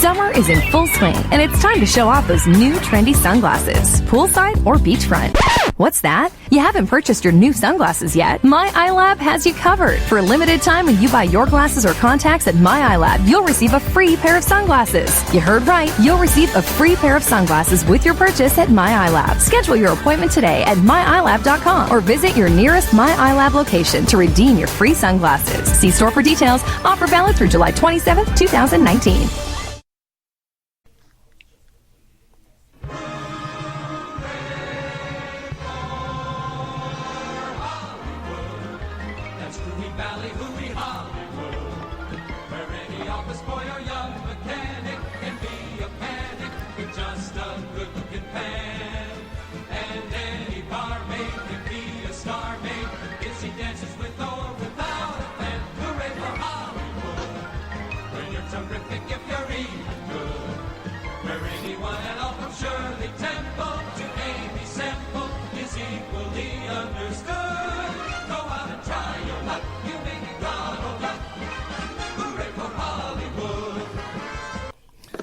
Summer is in full swing, and it's time to show off those new trendy sunglasses, poolside or beachfront. What's that? You haven't purchased your new sunglasses yet? My iLab has you covered. For a limited time, when you buy your glasses or contacts at My iLab, you'll receive a free pair of sunglasses. You heard right. You'll receive a free pair of sunglasses with your purchase at My iLab. Schedule your appointment today at myilab.com or visit your nearest My iLab location to redeem your free sunglasses. See store for details. Offer valid through July 27th, 2019.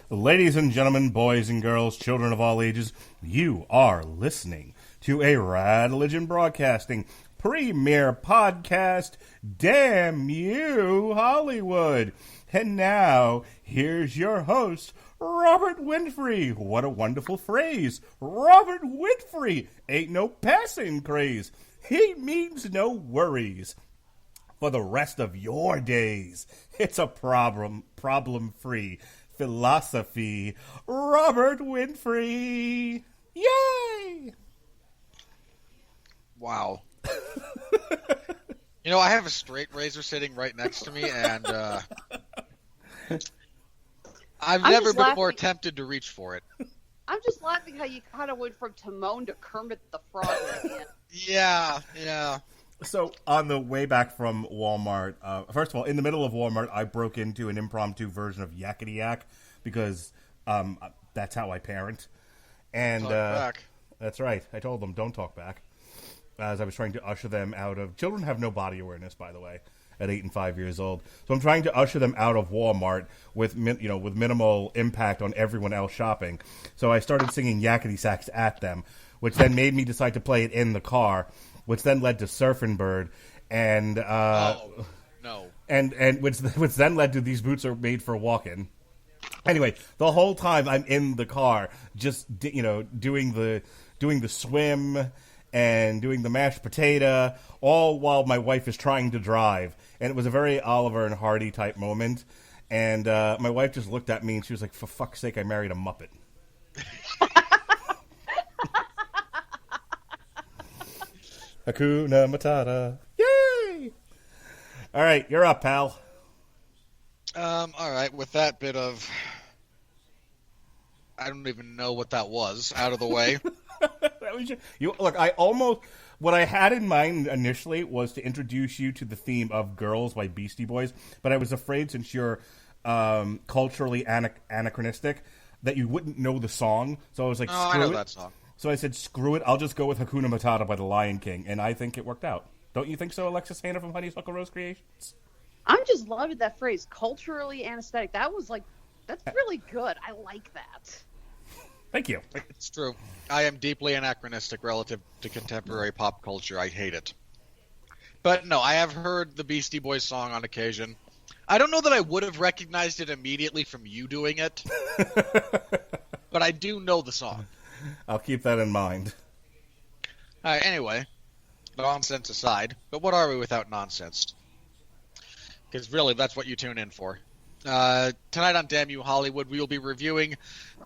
Ladies and gentlemen, boys and girls, children of all ages, you are listening to a Radulich Broadcasting premiere podcast, Damn You Hollywood. And now, here's your host, Robert Winfree. What a wonderful phrase. Robert Winfree ain't no passing craze. He means no worries for the rest of your days. It's a problem-free philosophy. Robert Winfree. Yay! Wow. You know, I have a straight razor sitting right next to me, and I've never before attempted to reach for it. I'm just laughing how you kind of went from Timon to Kermit the Frog again. Yeah. So, on the way back from Walmart, first of all, in the middle of Walmart, I broke into an impromptu version of Yakety Yak because that's how I parent. And talk back. That's right. I told them, don't talk back. As I was trying to usher them out of... Children have no body awareness, by the way, at 8 and 5 years old. So I'm trying to usher them out of Walmart with minimal impact on everyone else shopping. So I started singing Yakety Sax at them, which then made me decide to play it in the car, which then led to Surfin' Bird, and and which then led to These Boots Are Made for Walking. Anyway, the whole time I'm in the car, just doing the swim and doing the mashed potato, all while my wife is trying to drive, and it was a very Oliver and Hardy type moment. And my wife just looked at me and she was like, "For fuck's sake, I married a Muppet." Hakuna Matata. Yay! All right, you're up, pal. All right, with that bit of... I don't even know what that was, out of the way. What I had in mind initially was to introduce you to the theme of Girls by Beastie Boys, but I was afraid, since you're culturally anachronistic, that you wouldn't know the song, so I was like, screw it. I know that song. So I said, screw it, I'll just go with Hakuna Matata by the Lion King, and I think it worked out. Don't you think so, Alexis Hejna from Honeysuckle Rose Creations? I'm just loving that phrase, culturally anesthetic. That's really good. I like that. Thank you. It's true. I am deeply anachronistic relative to contemporary pop culture. I hate it. But no, I have heard the Beastie Boys song on occasion. I don't know that I would have recognized it immediately from you doing it, but I do know the song. I'll keep that in mind. All right, anyway, nonsense aside, but what are we without nonsense? Because really, that's what you tune in for. Tonight on Damn You Hollywood, we will be reviewing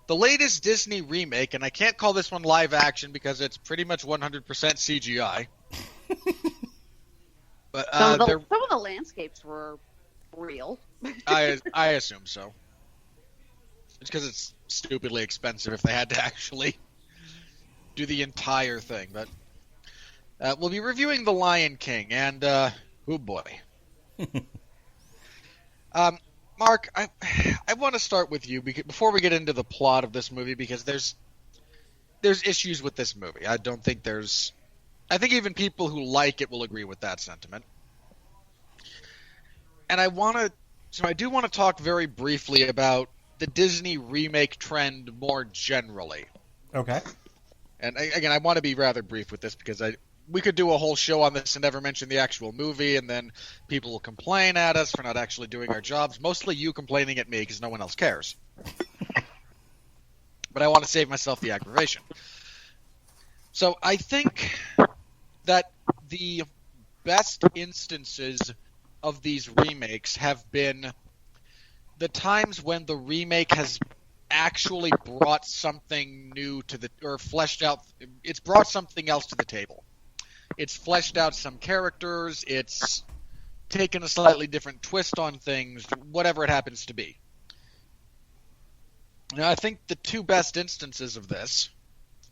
the latest Disney remake, and I can't call this one live action because it's pretty much 100% CGI. But some of the landscapes were real. I assume so. It's because it's stupidly expensive if they had to actually do the entire thing. But we'll be reviewing The Lion King, and oh boy. Mark, I want to start with you before we get into the plot of this movie, because there's issues with this movie. I think even people who like it will agree with that sentiment. And I do want to talk very briefly about the Disney remake trend more generally. Okay. And again, I want to be rather brief with this because we could do a whole show on this and never mention the actual movie, and then people will complain at us for not actually doing our jobs. Mostly you complaining at me because no one else cares. But I want to save myself the aggravation. So I think that the best instances of these remakes have been the times when the remake has actually brought something new to or fleshed out. It's brought something else to the table. It's fleshed out some characters. It's taken a slightly different twist on things, whatever it happens to be. Now, I think the two best instances of this,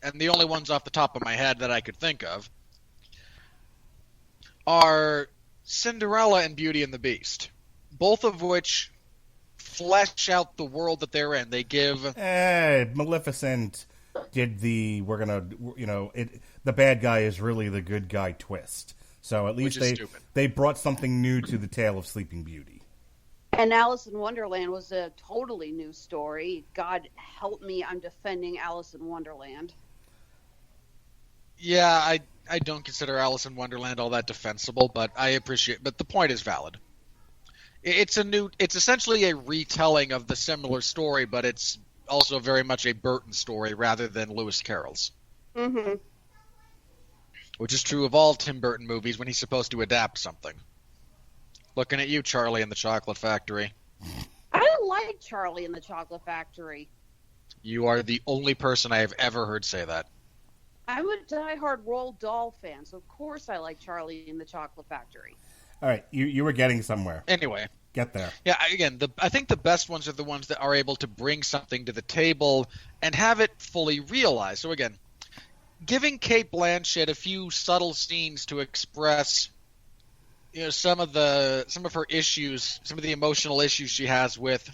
and the only ones off the top of my head that I could think of, are Cinderella and Beauty and the Beast, both of which flesh out the world that they're in. They give... Maleficent did the, the bad guy is really the good guy twist. So at least they brought something new to the tale of Sleeping Beauty. And Alice in Wonderland was a totally new story. God help me, I'm defending Alice in Wonderland. Yeah, I don't consider Alice in Wonderland all that defensible, but but the point is valid. It's essentially a retelling of the similar story, but it's also very much a Burton story rather than Lewis Carroll's. Mm-hmm. Which is true of all Tim Burton movies when he's supposed to adapt something. Looking at you, Charlie and the Chocolate Factory. I like Charlie and the Chocolate Factory. You are the only person I have ever heard say that. I'm a diehard Roald Dahl fan, so of course I like Charlie and the Chocolate Factory. All right, you were getting somewhere. Anyway. Get there. Yeah, again, I think the best ones are the ones that are able to bring something to the table and have it fully realized. So again, giving Cate Blanchett a few subtle scenes to express some of her issues, some of the emotional issues she has with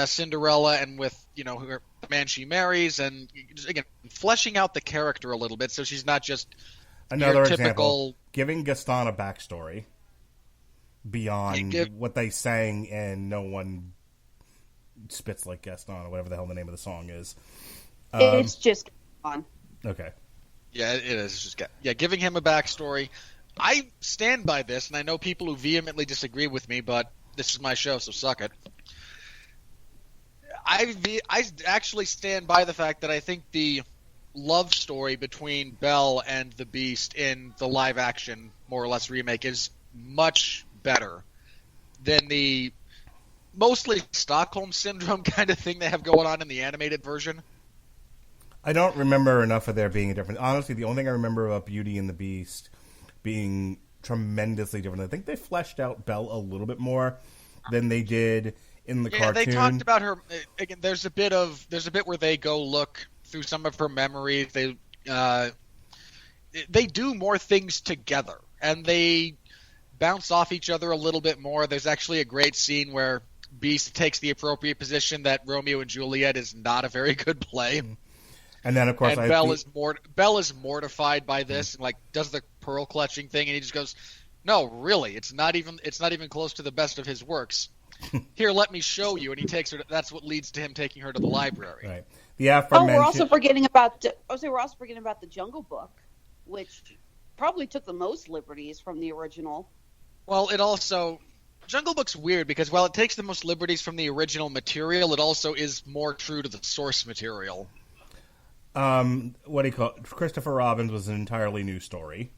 Cinderella and with the man she marries, and again fleshing out the character a little bit so she's not just another your typical example, giving Gaston a backstory beyond what they sang and no one spits like Gaston or whatever the hell the name of the song is. It's just Gaston. Okay. Yeah, it is. It's just giving him a backstory. I stand by this, and I know people who vehemently disagree with me, but this is my show, so suck it. I actually stand by the fact that I think the love story between Belle and the Beast in the live-action, more or less, remake is much better than the mostly Stockholm Syndrome kind of thing they have going on in the animated version. I don't remember enough of there being a difference. Honestly, the only thing I remember about Beauty and the Beast being tremendously different, I think they fleshed out Belle a little bit more than they did in the cartoon. They talked about her. Again, there's a bit where they go look through some of her memories. They do more things together, and they bounce off each other a little bit more. There's actually a great scene where Beast takes the appropriate position that Romeo and Juliet is not a very good play. And then, of course, Belle is mortified by this and does the pearl clutching thing, and he just goes, "No, really, it's not even close to the best of his works. Here, let me show you." And he takes her. That's what leads to him taking her to the library. Right. The aforementioned. We're also forgetting about the Jungle Book, which probably took the most liberties from the original. Well, Jungle Book's weird because while it takes the most liberties from the original material, it also is more true to the source material. What do you call it? Christopher Robin's was an entirely new story.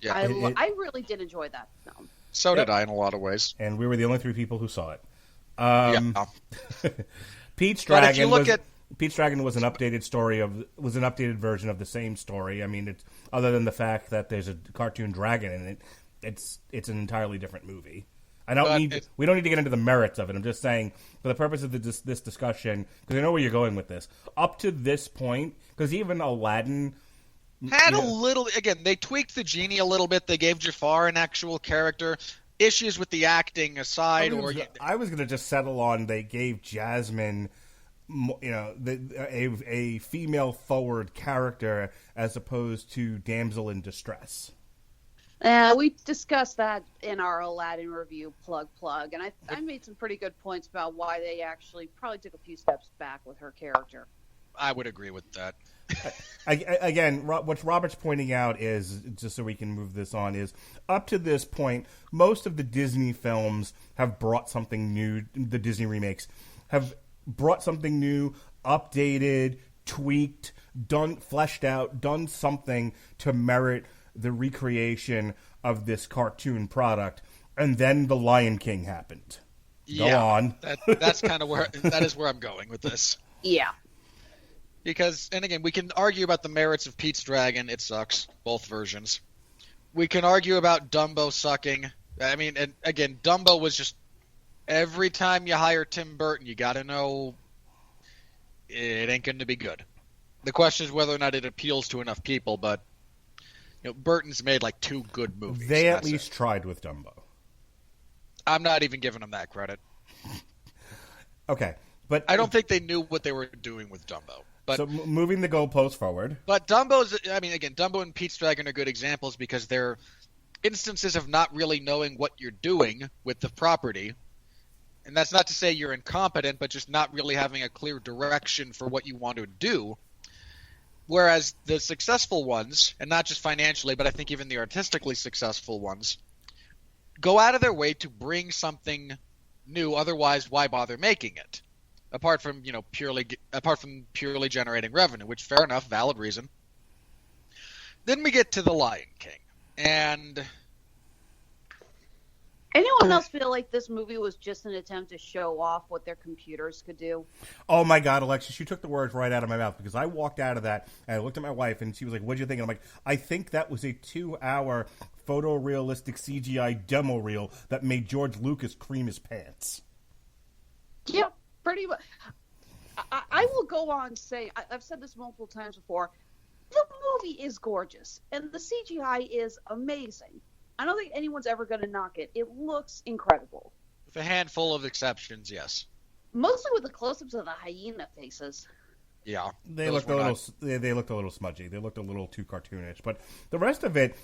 Yeah, I really did enjoy that film. So did I in a lot of ways. And we were the only 3 people who saw it. Pete's Dragon was an updated version of the same story. I mean, it's other than the fact that there's a cartoon dragon in it, it's an entirely different movie. We don't need to get into the merits of it. I'm just saying, for the purpose of this discussion, because I know where you're going with this. Up to this point, because even Aladdin had a little. Again, they tweaked the genie a little bit. They gave Jafar an actual character. Issues with the acting aside, I was going to just settle on they gave Jasmine, a female forward character as opposed to damsel in distress. We discussed that in our Aladdin review, plug, and I made some pretty good points about why they actually probably took a few steps back with her character. I would agree with that. Again, what Robert's pointing out is, just so we can move this on, is up to this point, most of the Disney films have brought something new. The Disney remakes have brought something new, updated, tweaked, fleshed out, done something to merit the recreation of this cartoon product. And then The Lion King happened. Go on. That's kind of that is where I'm going with this. Yeah. Because, and again, we can argue about the merits of Pete's Dragon. It sucks, both versions. We can argue about Dumbo sucking. I mean, and again, Dumbo was just, every time you hire Tim Burton, you got to know it ain't going to be good. The question is whether or not it appeals to enough people, but Burton's made like 2 good movies. They at least tried with Dumbo. I'm not even giving them that credit. Okay, but I don't think they knew what they were doing with Dumbo. But, so moving the goalpost forward. But Dumbo and Pete's Dragon are good examples because they're instances of not really knowing what you're doing with the property. And that's not to say you're incompetent, but just not really having a clear direction for what you want to do. Whereas the successful ones, and not just financially, but I think even the artistically successful ones, go out of their way to bring something new. Otherwise, why bother making it? Apart from purely generating revenue, which fair enough, valid reason. Then we get to The Lion King, and anyone else feel like this movie was just an attempt to show off what their computers could do? Oh my God, Alexis, you took the words right out of my mouth, because I walked out of that and I looked at my wife and she was like, "What'd you think?" And I'm like, "I think that was a 2-hour photorealistic CGI demo reel that made George Lucas cream his pants." Yep. Pretty much. I will go on saying, I've said this multiple times before, the movie is gorgeous, and the CGI is amazing. I don't think anyone's ever going to knock it. It looks incredible. With a handful of exceptions, yes. Mostly with the close-ups of the hyena faces. Yeah. They looked a little smudgy. They looked a little too cartoonish. But the rest of it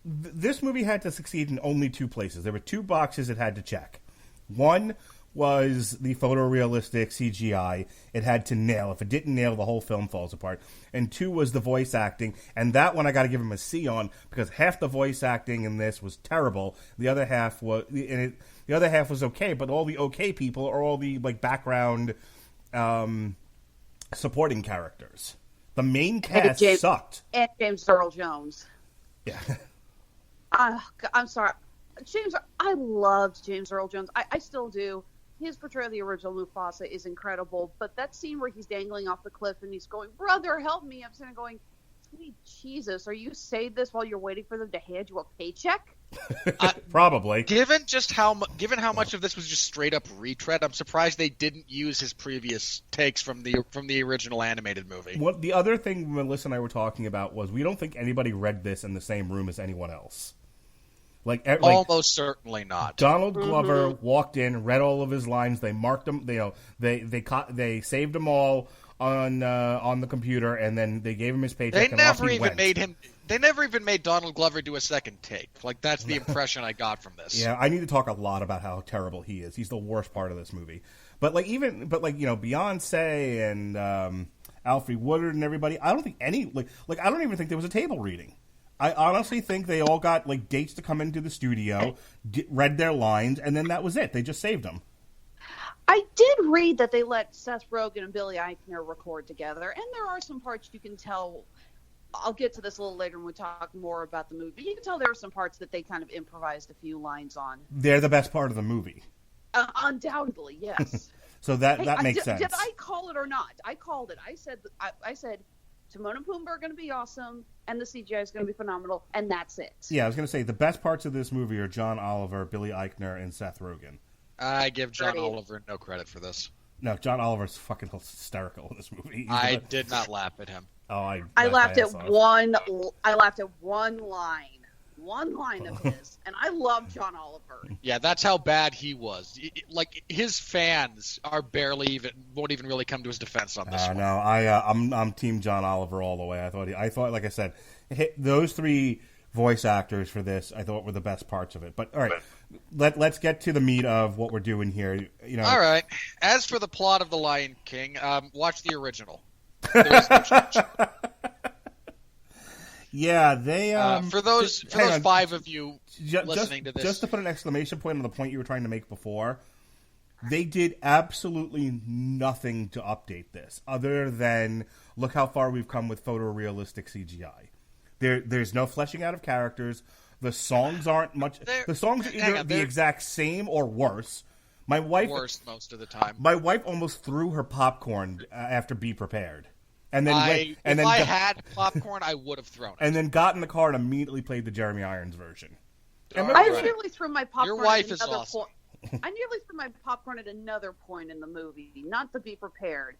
this movie had to succeed in only 2 places. There were 2 boxes it had to check. One was the photorealistic CGI. It had to nail. If it didn't nail, the whole film falls apart. And 2 was the voice acting, and that one I got to give him a C on, because half the voice acting in this was terrible. The other half was okay, but all the okay people are all the background supporting characters. The main cast sucked. And James Earl Jones. Yeah. I'm sorry. I loved James Earl Jones. I still do. His portrayal of the original Mufasa is incredible, but that scene where he's dangling off the cliff and he's going, "Brother, help me!" I'm sitting there going, "Sweet Jesus, are you saying this while you're waiting for them to hand you a paycheck?" Probably. Given how much of this was just straight up retread, I'm surprised they didn't use his previous takes from the original animated movie. What the other thing Melissa and I were talking about was, we don't think anybody read this in the same room as anyone else. Almost certainly not. Donald Glover walked in, read all of his lines. They marked them. They saved them all on the computer, and then they gave him his paycheck. They never even made Donald Glover do a second take. That's the impression I got from this. Yeah, I need to talk a lot about how terrible he is. He's the worst part of this movie. Beyonce and Alfre Woodard and everybody, I don't think I don't even think there was a table reading. I honestly think they all got dates to come into the studio, read their lines, and then that was it. They just saved them. I did read that they let Seth Rogen and Billy Eichner record together, and there are some parts you can tell. I'll get to this a little later when we talk more about the movie. You can tell there are some parts that they kind of improvised a few lines on. They're the best part of the movie. Undoubtedly, yes. So that makes sense. Did I call it or not? I called it. I said Timon and Pumbaa are going to be awesome, and the CGI is going to be phenomenal, and that's it. Yeah, I was going to say, the best parts of this movie are John Oliver, Billy Eichner, and Seth Rogen. I give John Oliver no credit for this. No, John Oliver's fucking hysterical in this movie. I did not laugh at him. Oh, I laughed at one. I laughed at one line of his, and I love John Oliver. Yeah, that's how bad he was. His fans won't even really come to his defense on this one. No, I'm Team John Oliver all the way. I thought, like I said, those 3 voice actors for this, I thought were the best parts of it. But all right, let's get to the meat of what we're doing here. All right. As for the plot of The Lion King, watch the original. There is no change. Yeah, they for those five of you listening to this, just to put an exclamation point on the point you were trying to make before, they did absolutely nothing to update this, other than look how far we've come with photorealistic CGI. There's no fleshing out of characters. The songs aren't much. The songs are either the exact same or worse. My wife worse most of the time. My wife almost threw her popcorn after Be Prepared. And then if I had popcorn, I would have thrown it. And then got in the car and immediately played the Jeremy Irons version. I nearly threw my popcorn. Your wife is awesome. I nearly threw my popcorn at another point in the movie, not to Be Prepared.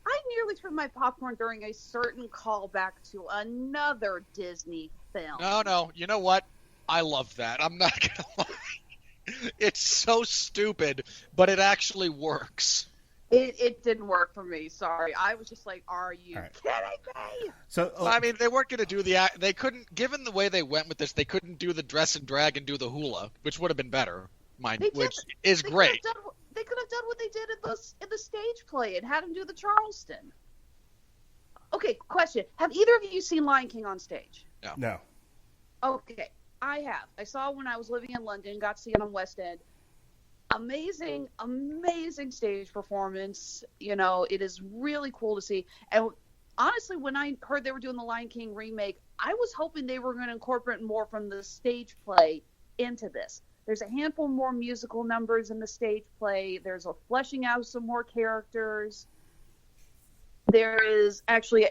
I nearly threw my popcorn during a certain callback to another Disney film. No. You know what? I love that. I'm not going to lie. It's so stupid, but it actually works. It didn't work for me. Sorry, I was just like, "Are you kidding me?" So I mean, they weren't going to do they couldn't. Given the way they went with this, they couldn't do the dress and drag and do the hula, which would have been better. Which is great. They could have done what they did in the stage play and had him do the Charleston. Okay, question: have either of you seen Lion King on stage? No. Okay, I have. I saw it when I was living in London. Got to see it on West End. Amazing stage performance. It is really cool to see. And honestly, when I heard they were doing the Lion King remake, I was hoping they were going to incorporate more from the stage play into this. There's a handful more musical numbers in the stage play. There's a fleshing out of some more characters. There is actually,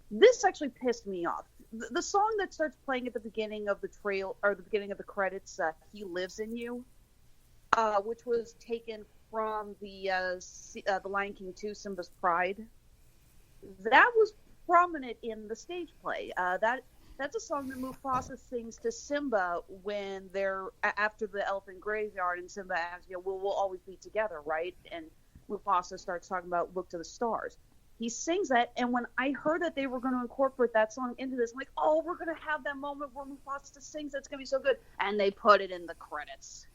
this actually pissed me off. The song that starts playing at the beginning of the beginning of the credits, "He Lives in You," which was taken from the Lion King 2, Simba's Pride. That was prominent in the stage play. That's a song that Mufasa sings to Simba when they're after the elephant graveyard, and Simba asks, we'll always be together, right? And Mufasa starts talking about "Look to the Stars." He sings that, and when I heard that they were going to incorporate that song into this, I'm like, oh, we're going to have that moment where Mufasa sings. That's going to be so good. And they put it in the credits.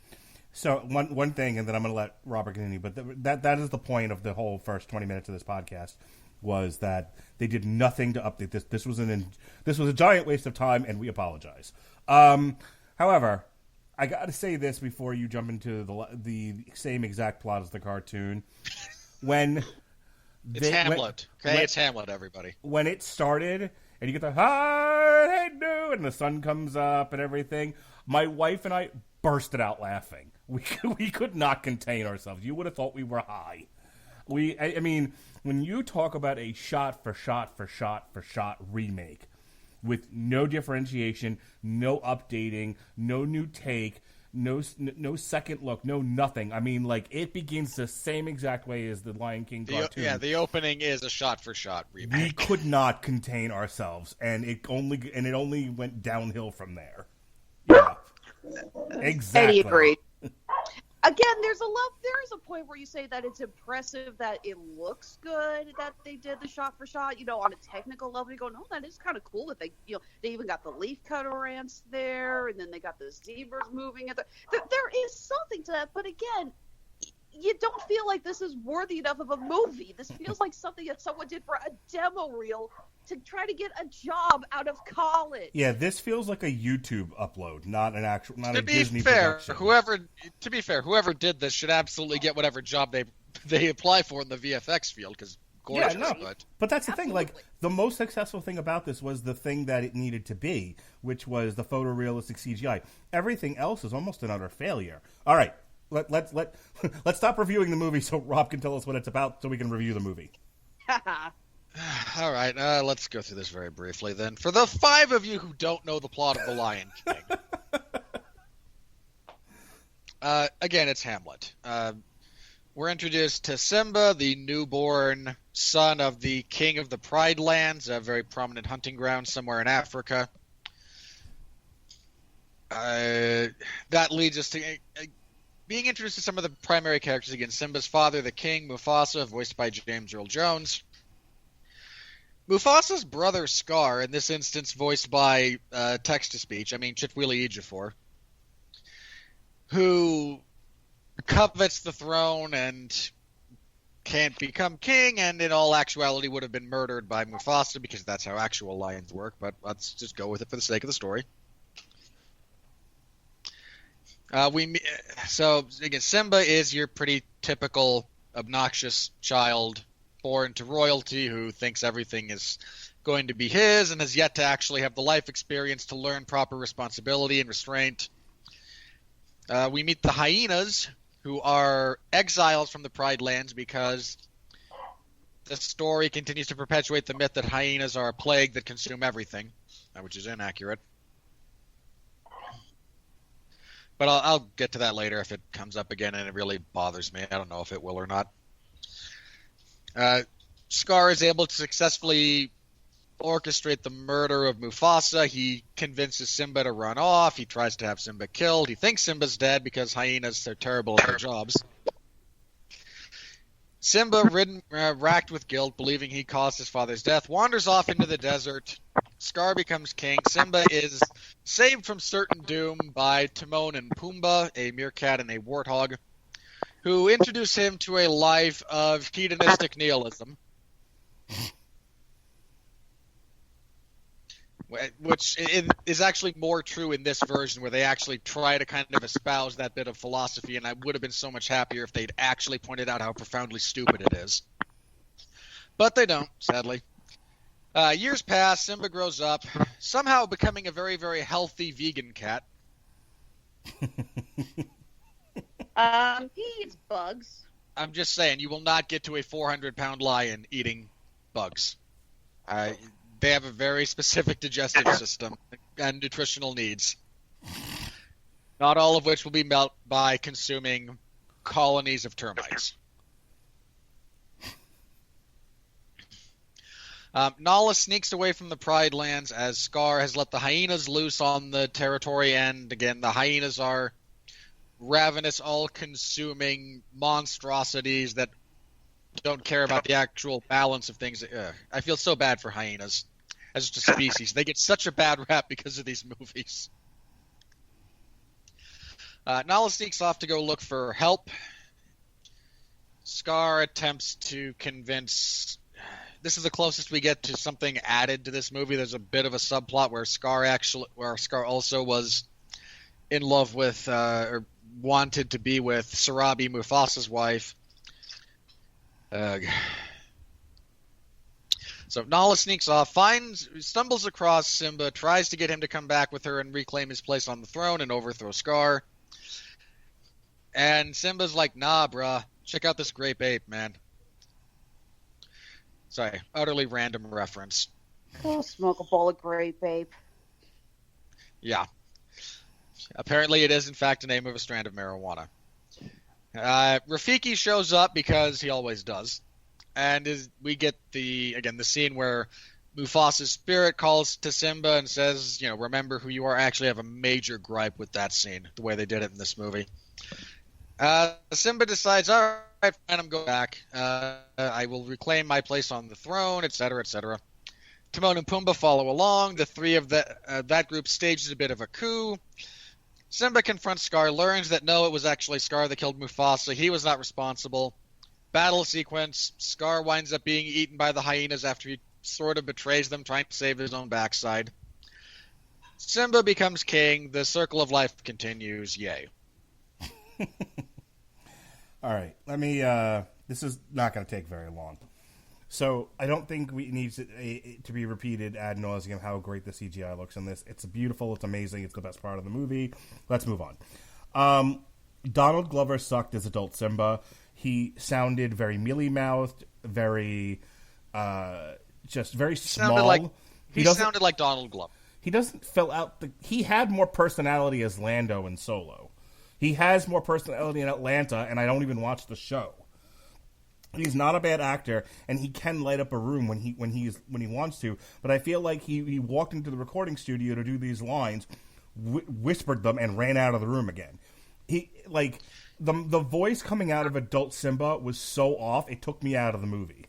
So one thing, and then I'm going to let Robert continue, but that is the point of the whole first 20 minutes of this podcast, was that they did nothing to update this. This was a giant waste of time, and we apologize. However, I got to say this before you jump into the same exact plot as the cartoon. It's Hamlet. It's Hamlet, everybody. When it started, and you get the "Hi, hey, do," and the sun comes up and everything, my wife and I bursted out laughing. We could not contain ourselves. You would have thought we were high. I mean, when you talk about a shot for shot remake with no differentiation, no updating, no new take, no second look, no nothing. I mean, it begins the same exact way as the Lion King cartoon. Yeah, the opening is a shot for shot remake. We could not contain ourselves, and it only went downhill from there. Yeah, exactly. I agree. Again, there is a point where you say that it's impressive that it looks good that they did the shot for shot. On a technical level, you go, no, that is kind of cool that they even got the leaf cutter ants there, and then they got the zebras moving. There is something to that, but again, you don't feel like this is worthy enough of a movie. This feels like something that someone did for a demo reel to try to get a job out of college. Yeah, this feels like a YouTube upload, not a Disney production. To be fair, whoever did this should absolutely get whatever job they apply for in the VFX field, because gorgeous. Yeah, no, but that's the thing. The most successful thing about this was the thing that it needed to be, which was the photorealistic CGI. Everything else is almost an utter failure. All right. Let's stop reviewing the movie so Rob can tell us what it's about so we can review the movie. All right, let's go through this very briefly then. For the five of you who don't know the plot of The Lion King. Again, it's Hamlet. We're introduced to Simba, the newborn son of the king of the Pride Lands, a very prominent hunting ground somewhere in Africa. That leads us to... being introduced to some of the primary characters again. Simba's father, the king, Mufasa, voiced by James Earl Jones. Mufasa's brother Scar, in this instance voiced by text-to-speech, Chitwili Ejiofor, who covets the throne and can't become king, and in all actuality would have been murdered by Mufasa because that's how actual lions work, but let's just go with it for the sake of the story. So again, Simba is your pretty typical obnoxious child born to royalty who thinks everything is going to be his and has yet to actually have the life experience to learn proper responsibility and restraint. We meet the hyenas, who are exiles from the Pride Lands because the story continues to perpetuate the myth that hyenas are a plague that consume everything, which is inaccurate. But I'll get to that later if it comes up again and it really bothers me. I don't know if it will or not. Scar is able to successfully orchestrate the murder of Mufasa. He convinces Simba to run off. He tries to have Simba killed. He thinks Simba's dead because hyenas are terrible at their jobs. Simba, racked with guilt, believing he caused his father's death, wanders off into the desert. Scar becomes king. Simba is saved from certain doom by Timon and Pumbaa, a meerkat and a warthog, who introduce him to a life of hedonistic nihilism. Which is actually more true in this version, where they actually try to kind of espouse that bit of philosophy, and I would have been so much happier if they'd actually pointed out how profoundly stupid it is. But they don't, sadly. Years pass, Simba grows up, somehow becoming a very, very healthy vegan cat. He eats bugs. I'm just saying, you will not get to a 400-pound lion eating bugs. They have a very specific digestive system and nutritional needs. Not all of which will be met by consuming colonies of termites. Nala sneaks away from the Pride Lands as Scar has let the hyenas loose on the territory, and again, the hyenas are ravenous, all-consuming monstrosities that don't care about the actual balance of things. I feel so bad for hyenas as just a species. They get such a bad rap because of these movies. Nala sneaks off to go look for help. Scar attempts to convince... This is the closest we get to something added to this movie. There's a bit of a subplot where Scar also was in love with, or wanted to be with Sarabi, Mufasa's wife. So Nala sneaks off, stumbles across Simba, tries to get him to come back with her and reclaim his place on the throne and overthrow Scar. And Simba's like, nah, bruh, check out this grape ape, man. Sorry, utterly random reference. Go smoke a bowl of grape ape. Yeah. Apparently it is, in fact, the name of a strand of marijuana. Rafiki shows up because he always does. And we get the scene where Mufasa's spirit calls to Simba and says, remember who you are. I actually have a major gripe with that scene, the way they did it in this movie. Simba decides, all right, fine, I'm going back. I will reclaim my place on the throne, etc., etc. Timon and Pumbaa follow along. The three of that group stages a bit of a coup. Simba confronts Scar, learns that no, it was actually Scar that killed Mufasa. He was not responsible. Battle sequence. Scar winds up being eaten by the hyenas after he sort of betrays them, trying to save his own backside. Simba becomes king. The circle of life continues. Yay. All right. Let me... this is not going to take very long. So, I don't think we need to be repeated ad nauseum how great the CGI looks in this. It's beautiful. It's amazing. It's the best part of the movie. Let's move on. Donald Glover sucked as adult Simba. He sounded very mealy-mouthed, very... just very small. He sounded like Donald Glover. He doesn't fill out the... He had more personality as Lando in Solo. He has more personality in Atlanta, and I don't even watch the show. He's not a bad actor, and he can light up a room when he wants to. But I feel like he walked into the recording studio to do these lines, whispered them, and ran out of the room again. The voice coming out of adult Simba was so off, it took me out of the movie.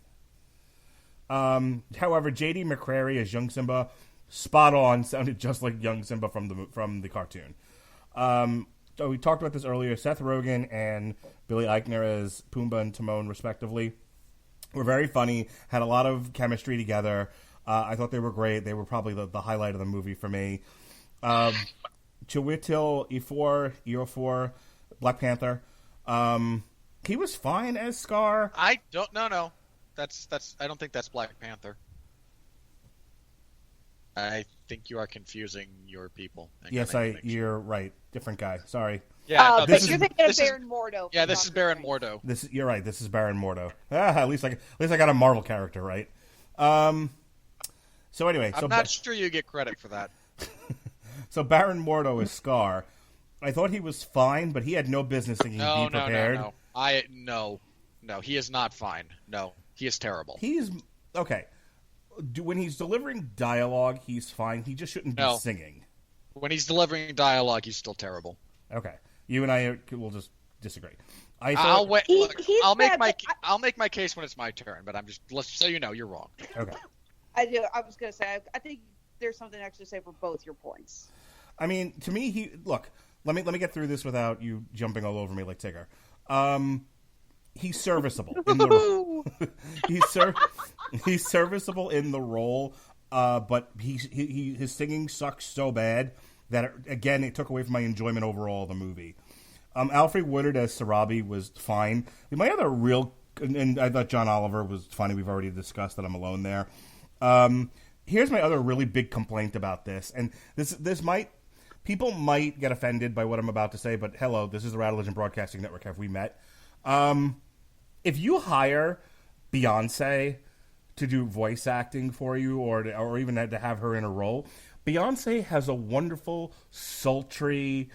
However, J.D. McCrary as young Simba, spot on, sounded just like young Simba from the cartoon. So we talked about this earlier. Seth Rogen and Billy Eichner as Pumbaa and Timon, respectively, were very funny, had a lot of chemistry together. I thought they were great. They were probably the highlight of the movie for me. Chiwetel Ejiofor, Black Panther. He was fine as Scar. I don't no. That's I don't think that's Black Panther. I think you are confusing your people. Yes, you're right. Different guy. Sorry. Yeah, but you're thinking of Baron Mordo. Yeah, this is Baron Mordo. You're right. This is Baron Mordo. At least I got a Marvel character right. So anyway, I'm not sure you get credit for that. So Baron Mordo is Scar. I thought he was fine, but he had no business thinking be prepared. No. He is not fine. No, he is terrible. He's okay. When he's delivering dialogue, he's fine. He just shouldn't be singing. When he's delivering dialogue, he's still terrible. Okay, you and I will just disagree. I'll make my case when it's my turn, but just so you know, you're wrong. Okay. I was going to say, I think there's something extra to say for both your points. I mean, to me, let me get through this without you jumping all over me like Tigger. He's serviceable in the he's serviceable in the role, but his singing sucks so bad that it took away from my enjoyment overall of the movie. Alfred Woodard as Sarabi was fine. My other and I thought John Oliver was funny. We've already discussed that I'm alone there. Here's my other really big complaint about this, and people might get offended by what I'm about to say, but hello, this is the Radulich Broadcasting Network. Have we met? If you hire Beyonce to do voice acting for you, or even to have her in a role, Beyonce has a wonderful, sultry,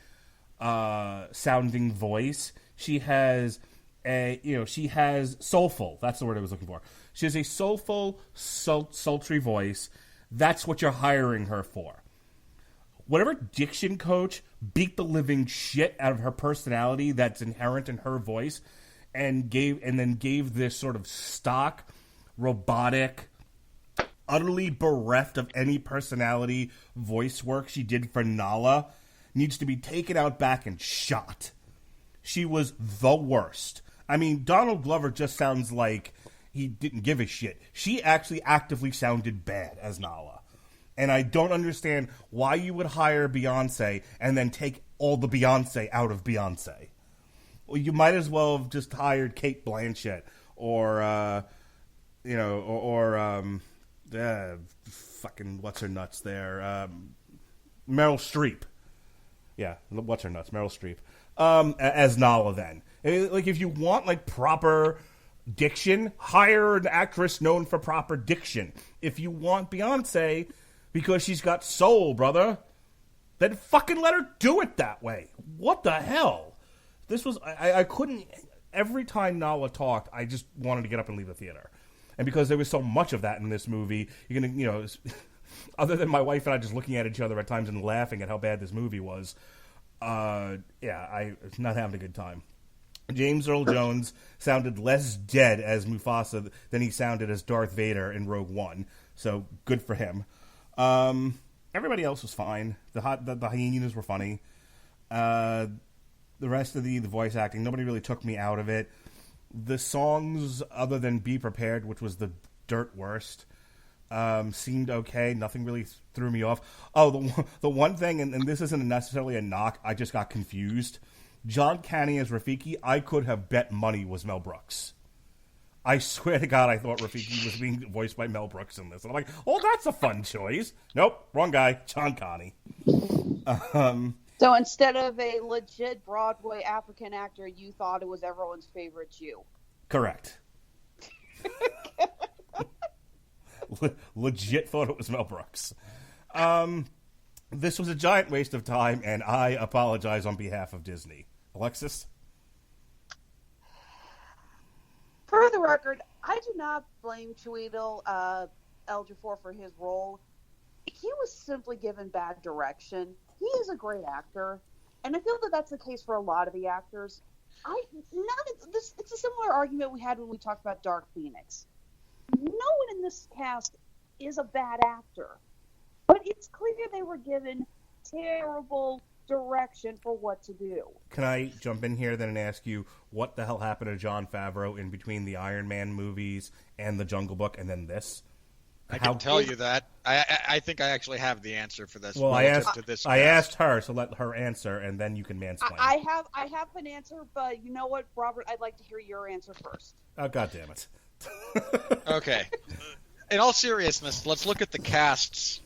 sounding voice. She has she has soulful. That's the word I was looking for. She has a soulful, sultry voice. That's what you're hiring her for. Whatever diction coach beat the living shit out of her personality that's inherent in her voice, and then gave this sort of stock, robotic, utterly bereft of any personality voice work she did for Nala, needs to be taken out back and shot. She was the worst. I mean, Donald Glover just sounds like he didn't give a shit. She actually actively sounded bad as Nala. And I don't understand why you would hire Beyonce and then take all the Beyonce out of Beyonce. Well, you might as well have just hired Kate Blanchett or fucking what's her nuts there, Meryl Streep. Yeah, what's her nuts, Meryl Streep, as Nala. Then, like, if you want proper diction, hire an actress known for proper diction. If you want Beyonce because she's got soul, brother, then fucking let her do it that way. What the hell? This was, I couldn't, every time Nala talked, I just wanted to get up and leave the theater. And because there was so much of that in this movie, you're going to, other than my wife and I just looking at each other at times and laughing at how bad this movie was, I was not having a good time. James Earl Jones sounded less dead as Mufasa than he sounded as Darth Vader in Rogue One, so good for him. Everybody else was fine. The hyenas were funny. The rest of the voice acting, nobody really took me out of it. The songs, other than Be Prepared, which was the dirt worst, seemed okay. Nothing really threw me off. Oh, the one thing, and this isn't necessarily a knock, I just got confused. John Canny as Rafiki, I could have bet money was Mel Brooks. I swear to God, I thought Rafiki was being voiced by Mel Brooks in this. And I'm like, oh, that's a fun choice. Nope, wrong guy, John Canny. So instead of a legit Broadway African actor, you thought it was everyone's favorite Jew. Correct. Legit thought it was Mel Brooks. This was a giant waste of time, and I apologize on behalf of Disney. Alexis? For the record, I do not blame Chiwetel Ejiofor for his role. He was simply given bad direction. He is a great actor, and I feel that that's the case for a lot of the actors. It's a similar argument we had when we talked about Dark Phoenix. no one in this cast is a bad actor, but it's clear they were given terrible direction for what to do. Can I jump in here then and ask you what the hell happened to Jon Favreau in between the Iron Man movies and the Jungle Book and then this? I can tell you that. I think I actually have the answer for this. Well, I asked her, so let her answer, and then you can mansplain. I have an answer, but you know what, Robert? I'd like to hear your answer first. Oh, God damn it. Okay. In all seriousness, let's look at the casts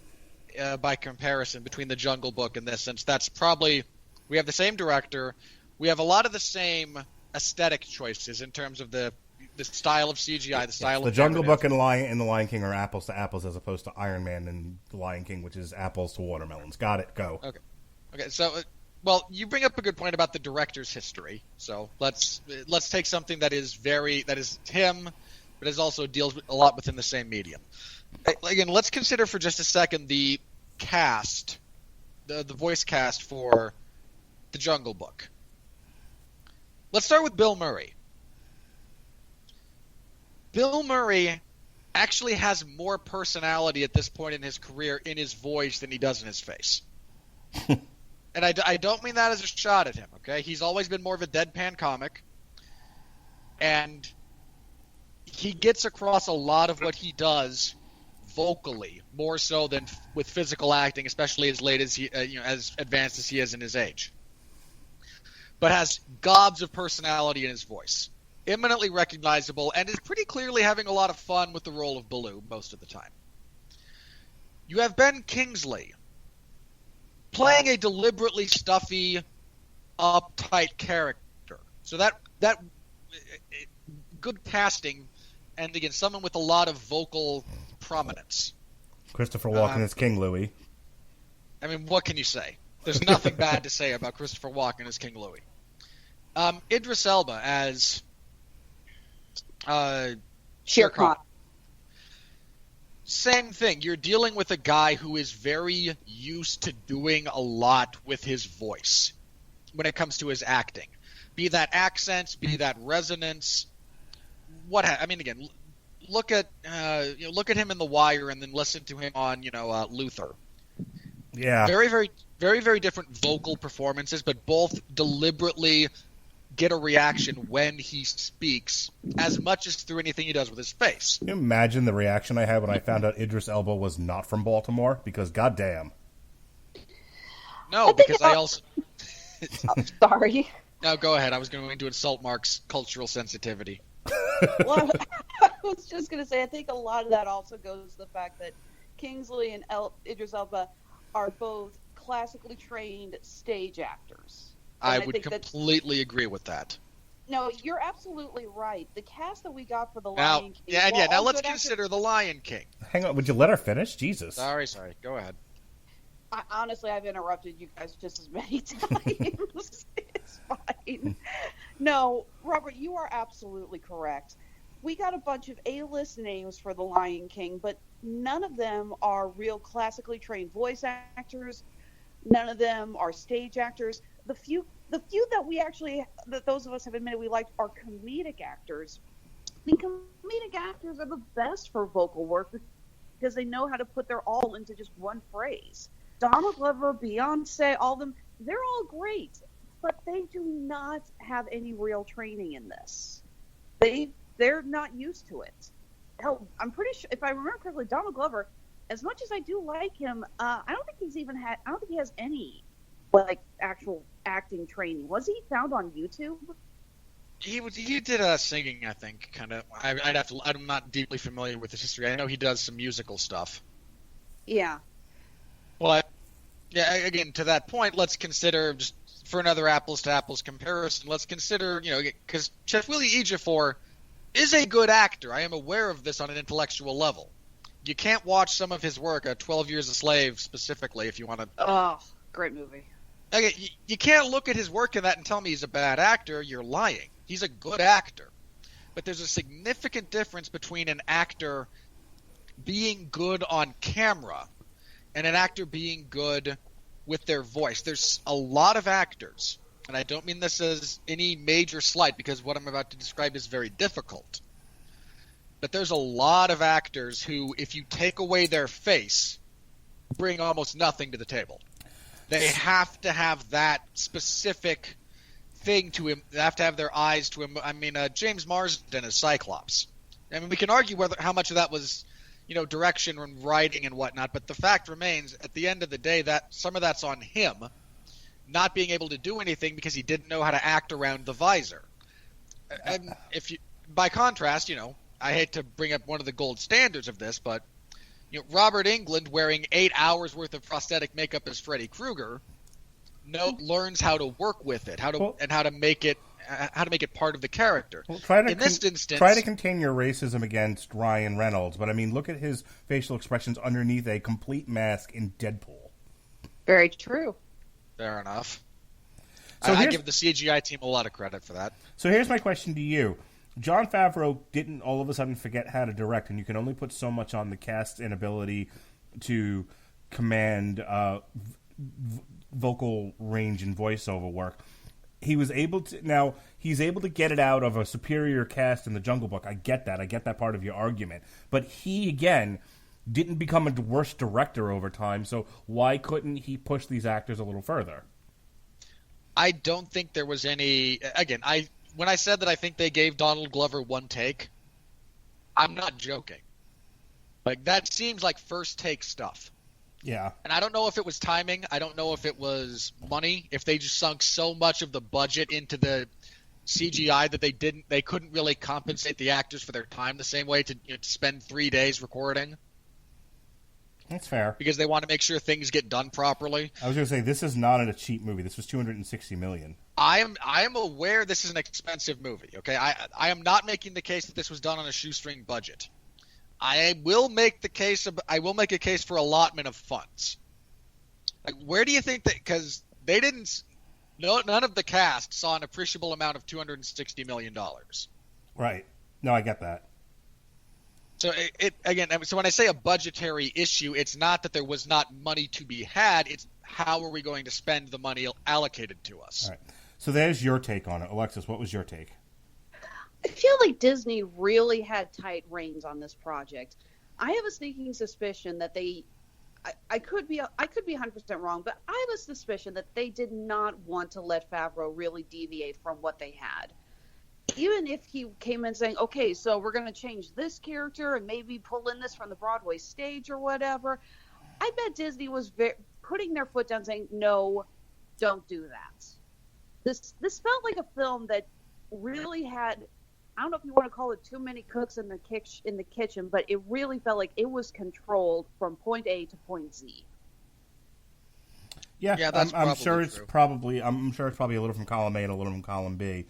by comparison between the Jungle Book and this, since that's probably we have the same director, we have a lot of the same aesthetic choices in terms of the style of CGI, the style of the Jungle Book and the Lion King are apples to apples as opposed to Iron Man and the Lion King, which is apples to watermelons. Got it. Go. Okay. So, well, you bring up a good point about the director's history. So let's take something that is him, but is also deals a lot within the same medium. Again, let's consider for just a second the cast, the voice cast for the Jungle Book. Let's start with Bill Murray. Bill Murray actually has more personality at this point in his career in his voice than he does in his face. And I don't mean that as a shot at him, okay? He's always been more of a deadpan comic. And he gets across a lot of what he does vocally, more so than with physical acting, especially as late as he, as advanced as he is in his age. But has gobs of personality in his voice. Eminently recognizable, and is pretty clearly having a lot of fun with the role of Baloo most of the time. You have Ben Kingsley playing a deliberately stuffy, uptight character. So that good casting, and again, someone with a lot of vocal prominence. Christopher Walken as King Louie. I mean, what can you say? There's nothing bad to say about Christopher Walken as King Louie. Idris Elba as Shere Khan. Same thing. You're dealing with a guy who is very used to doing a lot with his voice when it comes to his acting. Be that accents, be that resonance. I mean, again, look at him in The Wire, and then listen to him on Luther. Yeah. Very, very, very, very different vocal performances, but both deliberately get a reaction when he speaks as much as through anything he does with his face. Can you imagine the reaction I had when I found out Idris Elba was not from Baltimore? Because goddamn. No, because I also... I'm sorry. No, go ahead. I was going to insult Mark's cultural sensitivity. Well, I was just going to say, I think a lot of that also goes to the fact that Kingsley and Idris Elba are both classically trained stage actors. I would completely agree with that. No, you're absolutely right. The cast that we got for The Lion King... Yeah, now let's consider The Lion King. Hang on, would you let her finish? Jesus. Sorry. Go ahead. Honestly, I've interrupted you guys just as many times. It's fine. No, Robert, you are absolutely correct. We got a bunch of A-list names for The Lion King, but none of them are real classically trained voice actors. None of them are stage actors. The few that those of us have admitted we liked are comedic actors. I mean, comedic actors are the best for vocal work because they know how to put their all into just one phrase. Donald Glover, Beyonce, all of them, they're all great, but they do not have any real training in this. They're not used to it. Hell, I'm pretty sure, if I remember correctly, Donald Glover, as much as I do like him, I don't think he has any actual acting training. Was he found on YouTube? He did singing, I think, kind of. I'm not deeply familiar with his history. I know he does some musical stuff. Yeah. Well, again, to that point, let's consider, just for another apples to apples comparison, let's consider, because Chiwetel Ejiofor is a good actor. I am aware of this on an intellectual level. You can't watch some of his work, 12 Years a Slave specifically, if you want to. Oh, great movie. Okay, you can't look at his work in that and tell me he's a bad actor. You're lying. He's a good actor. But there's a significant difference between an actor being good on camera and an actor being good with their voice. There's a lot of actors, and I don't mean this as any major slight because what I'm about to describe is very difficult. but there's a lot of actors who, if you take away their face, bring almost nothing to the table. They have to have that specific thing to him. They have to have their eyes to him. I mean, James Marsden as Cyclops. I mean, we can argue how much of that was, direction and writing and whatnot, but the fact remains, at the end of the day, that some of that's on him not being able to do anything because he didn't know how to act around the visor. And by contrast, I hate to bring up one of the gold standards of this, but Robert Englund wearing 8 hours worth of prosthetic makeup as Freddy Krueger learns how to work with it, how to make it part of the character. Well, instance, try to contain your racism against Ryan Reynolds, but I mean, look at his facial expressions underneath a complete mask in Deadpool. Very true. Fair enough. So I give the CGI team a lot of credit for that. So here's my question to you. Jon Favreau didn't all of a sudden forget how to direct, and you can only put so much on the cast's inability to command vocal range and voiceover work. He's able to get it out of a superior cast in The Jungle Book. I get that part of your argument. But he, again, didn't become a worse director over time, so why couldn't he push these actors a little further? I don't think there was any... Again, when I said that I think they gave Donald Glover one take, I'm not joking. Like, that seems like first take stuff. Yeah. And I don't know if it was timing. I don't know if it was money. If they just sunk so much of the budget into the CGI that they couldn't really compensate the actors for their time the same way to spend 3 days recording. That's fair. Because they want to make sure things get done properly. I was going to say, this is not a cheap movie. This was $260 million. I am aware this is an expensive movie, okay? I am not making the case that this was done on a shoestring budget. I will make a case for allotment of funds. Like, where do you think that, because they didn't, none of the cast saw an appreciable amount of $260 million. Right. No, I get that. So so when I say a budgetary issue, it's not that there was not money to be had. It's how are we going to spend the money allocated to us? All right. So there's your take on it. Alexis, what was your take? I feel like Disney really had tight reins on this project. I have a sneaking suspicion that I could be 100% wrong, but I have a suspicion that they did not want to let Favreau really deviate from what they had. Even if he came in saying, okay, so we're going to change this character and maybe pull in this from the Broadway stage or whatever, I bet Disney was putting their foot down saying, no, don't do that. This felt like a film that really had, I don't know if you want to call it too many cooks in the kitchen, but it really felt like it was controlled from point A to point Z. Yeah, that's I'm sure true. it's probably a little from column A and a little from column B.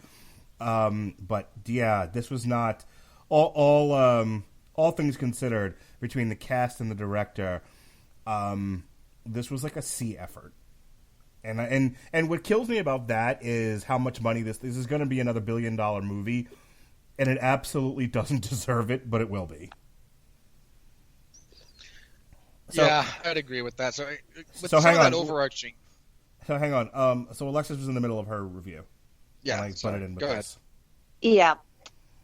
But yeah, this was not all things considered between the cast and the director. This was like a C effort, and what kills me about that is how much money this is going to be another $1 billion movie, and it absolutely doesn't deserve it, but it will be. So, yeah, I'd agree with that. So hang on. That overarching. So hang on. So Alexis was in the middle of her review. Yeah, Go ahead. Yeah.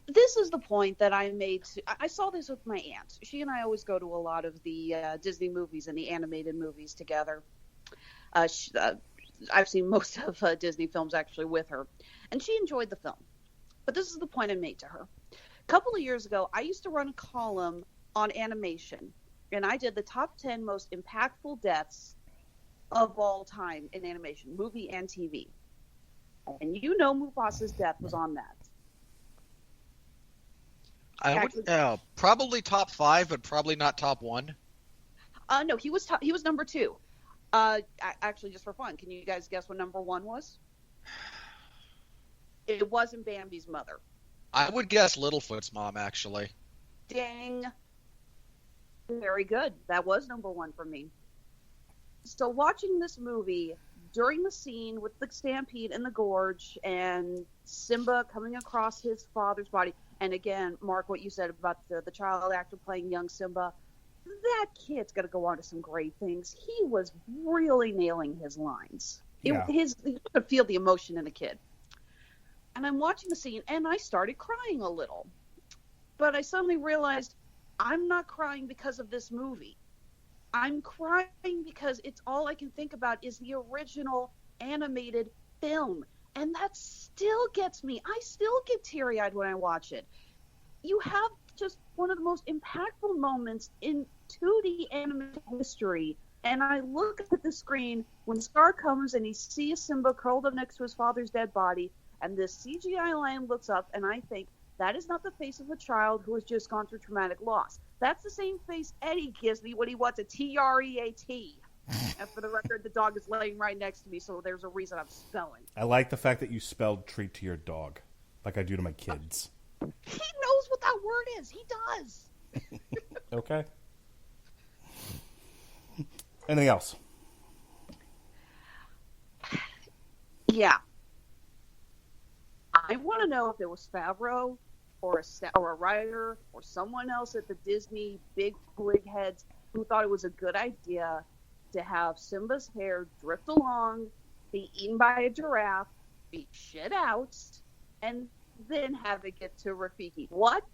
This is the point that I made. I saw this with my aunt. She and I always go to a lot of the Disney movies and the animated movies together. I've seen most of Disney films actually with her, and she enjoyed the film. But this is the point I made to her. A couple of years ago, I used to run a column on animation, and I did the top 10 most impactful deaths of all time in animation, movie and TV. And Mufasa's death was on that. I would probably top 5, but probably not top 1. No, he was number 2. Actually, just for fun, can you guys guess what number 1 was? It wasn't Bambi's mother. I would guess Littlefoot's mom, actually. Dang. Very good. That was number 1 for me. So watching this movie during the scene with the stampede in the gorge and Simba coming across his father's body, and again, Mark, what you said about the child actor playing young Simba, that kid's going to go on to some great things. He was really nailing his lines. You could feel the emotion in the kid. And I'm watching the scene, and I started crying a little. But I suddenly realized I'm not crying because of this movie. I'm crying because it's all I can think about is the original animated film. And that still gets me. I still get teary-eyed when I watch it. You have just one of the most impactful moments in 2D animated history. And I look at the screen when Scar comes and he sees Simba curled up next to his father's dead body. And this CGI lion looks up, and I think, that is not the face of a child who has just gone through traumatic loss. That's the same face Eddie gives me when he wants a T-R-E-A-T. And for the record, the dog is laying right next to me, so there's a reason I'm spelling. I like the fact that you spelled treat to your dog, like I do to my kids. He knows what that word is. He does. Okay. Anything else? Yeah. I want to know if it was Favreau or a writer or someone else at the Disney big heads who thought it was a good idea to have Simba's hair drift along, be eaten by a giraffe, be shit out, and then have it get to Rafiki. What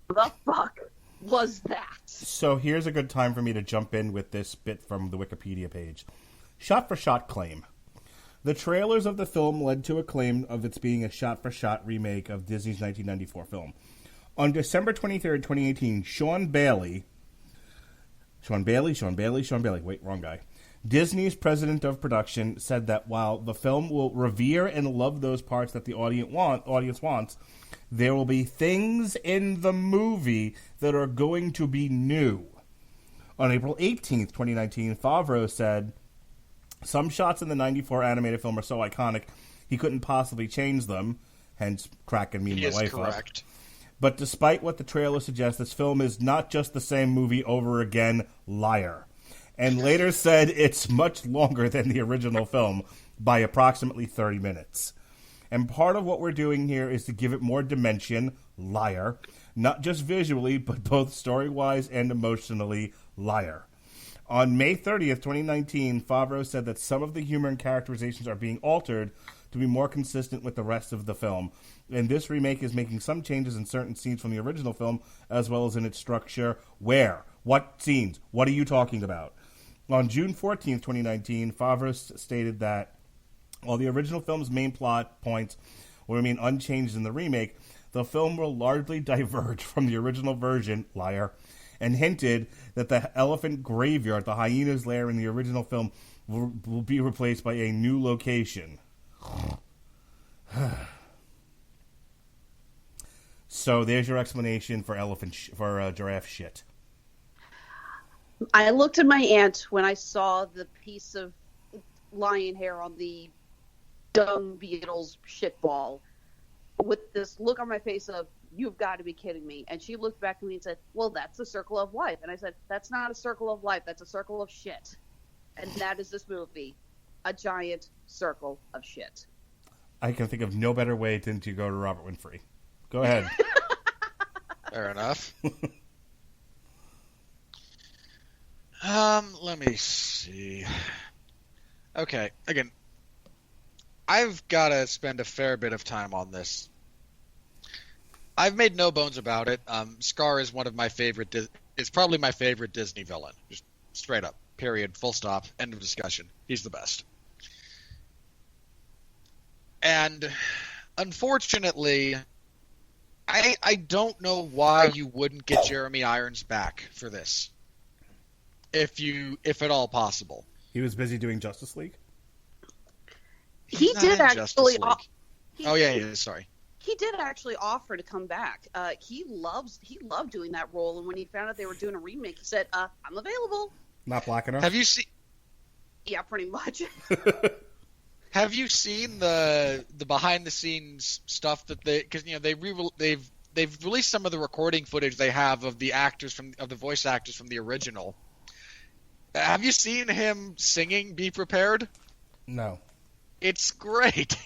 the fuck was that? So here's a good time for me to jump in with this bit from the Wikipedia page. Shot-for-shot claim. The trailers of the film led to a claim of its being a shot-for-shot remake of Disney's 1994 film. On December 23rd, 2018, Sean Bailey, wait, wrong guy, Disney's president of production, said that while the film will revere and love those parts that the audience wants, there will be things in the movie that are going to be new. On April 18th, 2019, Favreau said, some shots in the 94 animated film are so iconic, he couldn't possibly change them, hence cracking me and my wife up. But despite what the trailer suggests, this film is not just the same movie over again, liar. And later said it's much longer than the original film by approximately 30 minutes. And part of what we're doing here is to give it more dimension, liar, not just visually, but both story-wise and emotionally, liar. On May 30th, 2019, Favreau said that some of the humor and characterizations are being altered to be more consistent with the rest of the film. And this remake is making some changes in certain scenes from the original film, as well as in its structure. Where? What scenes? What are you talking about? On June 14th, 2019, Favreau stated that while the original film's main plot points will remain unchanged in the remake, the film will largely diverge from the original version, liar, and hinted that the elephant graveyard, the hyena's lair in the original film, will be replaced by a new location. So there's your explanation for giraffe shit. I looked at my aunt when I saw the piece of lion hair on the dung beetle's shit ball with this look on my face of, you've got to be kidding me. And she looked back at me and said, well, that's the circle of life. And I said, that's not a circle of life. That's a circle of shit. And that is this movie. A giant circle of shit. I can think of no better way than to go to Robert Winfree. Go ahead. Fair enough. Let me see. Okay, again, I've got to spend a fair bit of time on this. I've made no bones about it. Scar is one of my favorite. It's probably my favorite Disney villain. Just straight up. Period. Full stop. End of discussion. He's the best. And unfortunately, I don't know why you wouldn't get Jeremy Irons back for this. If at all possible. He was busy doing Justice League? He did actually. Oh yeah, he is. Sorry. He did actually offer to come back. He loved doing that role, and when he found out they were doing a remake, he said, "I'm available." Not black enough. Have you seen? Yeah, pretty much. Have you seen the behind the scenes stuff that because they've released some of the recording footage they have of the voice actors from the original. Have you seen him singing Be Prepared? No. It's great.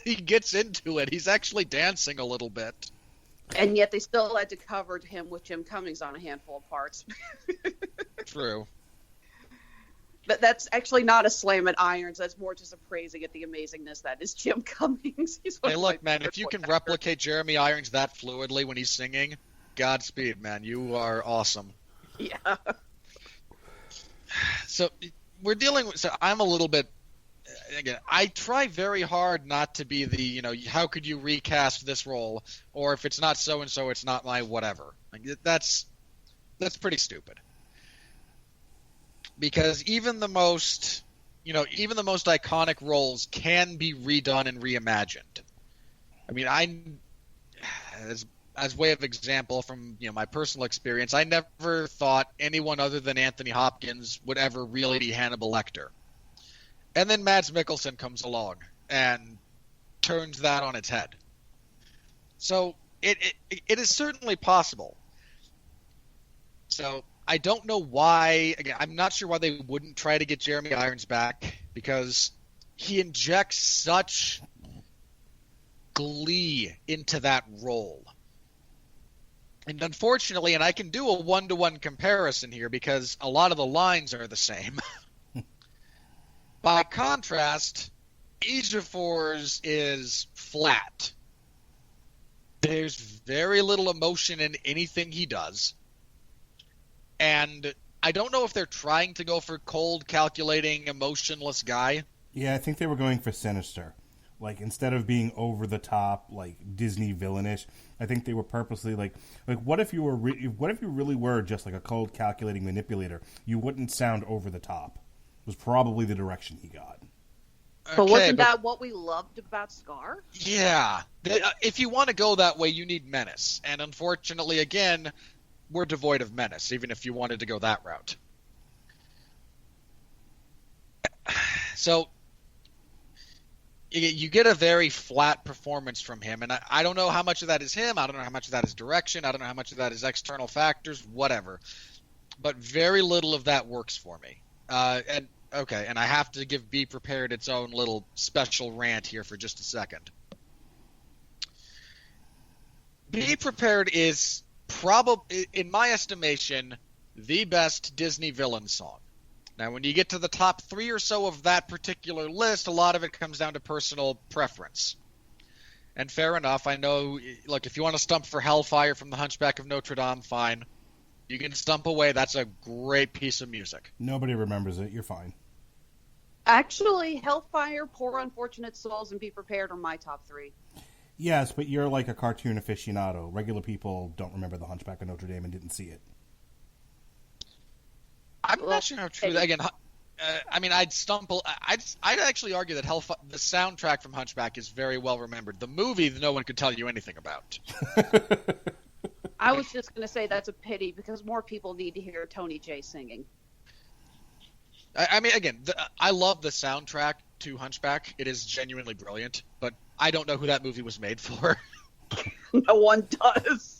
He gets into it. He's actually dancing a little bit. And yet they still had to cover him with Jim Cummings on a handful of parts. True. But that's actually not a slam at Irons. That's more just a praising at the amazingness that is Jim Cummings. Hey, look, man, if you can replicate Jeremy Irons that fluidly when he's singing, Godspeed, man. You are awesome. Yeah. So we're dealing with. So I'm a little bit. Again, I try very hard not to be the, how could you recast this role, or if it's not so and so, it's not my whatever. Like, that's pretty stupid. Because even the most iconic roles can be redone and reimagined. I mean, as way of example from my personal experience, I never thought anyone other than Anthony Hopkins would ever really be Hannibal Lecter. And then Mads Mikkelsen comes along and turns that on its head. So it is certainly possible. So I don't know why. Again, I'm not sure why they wouldn't try to get Jeremy Irons back, because he injects such glee into that role. And unfortunately, and I can do a one-to-one comparison here because a lot of the lines are the same. By contrast, Ejiofor's is flat. There's very little emotion in anything he does. And I don't know if they're trying to go for cold, calculating, emotionless guy. Yeah, I think they were going for sinister. Like, instead of being over the top, like Disney villainish, I think they were purposely like what if you really were just like a cold, calculating manipulator? You wouldn't sound over the top. Was probably the direction he got. But wasn't that what we loved about Scar? Yeah. If you want to go that way, you need menace. And unfortunately, again, we're devoid of menace, even if you wanted to go that route. So you get a very flat performance from him, and I don't know how much of that is him. I don't know how much of that is direction. I don't know how much of that is external factors, whatever. But very little of that works for me. And I have to give Be Prepared its own little special rant here for just a second. Be Prepared is probably, in my estimation, the best Disney villain song. Now, when you get to the top 3 or so of that particular list, a lot of it comes down to personal preference. And fair enough, I know, look, if you want to stump for Hellfire from The Hunchback of Notre Dame, fine. You can stump away. That's a great piece of music. Nobody remembers it. You're fine. Actually, Hellfire, Poor Unfortunate Souls, and Be Prepared are my top 3. Yes, but you're like a cartoon aficionado. Regular people don't remember The Hunchback of Notre Dame and didn't see it. I'm not sure how true that. Again, I'd stumble. I'd actually argue that the soundtrack from Hunchback is very well remembered. The movie, no one could tell you anything about. I was just going to say that's a pity because more people need to hear Tony J singing. I love the soundtrack to Hunchback. It is genuinely brilliant, but I don't know who that movie was made for. No one does.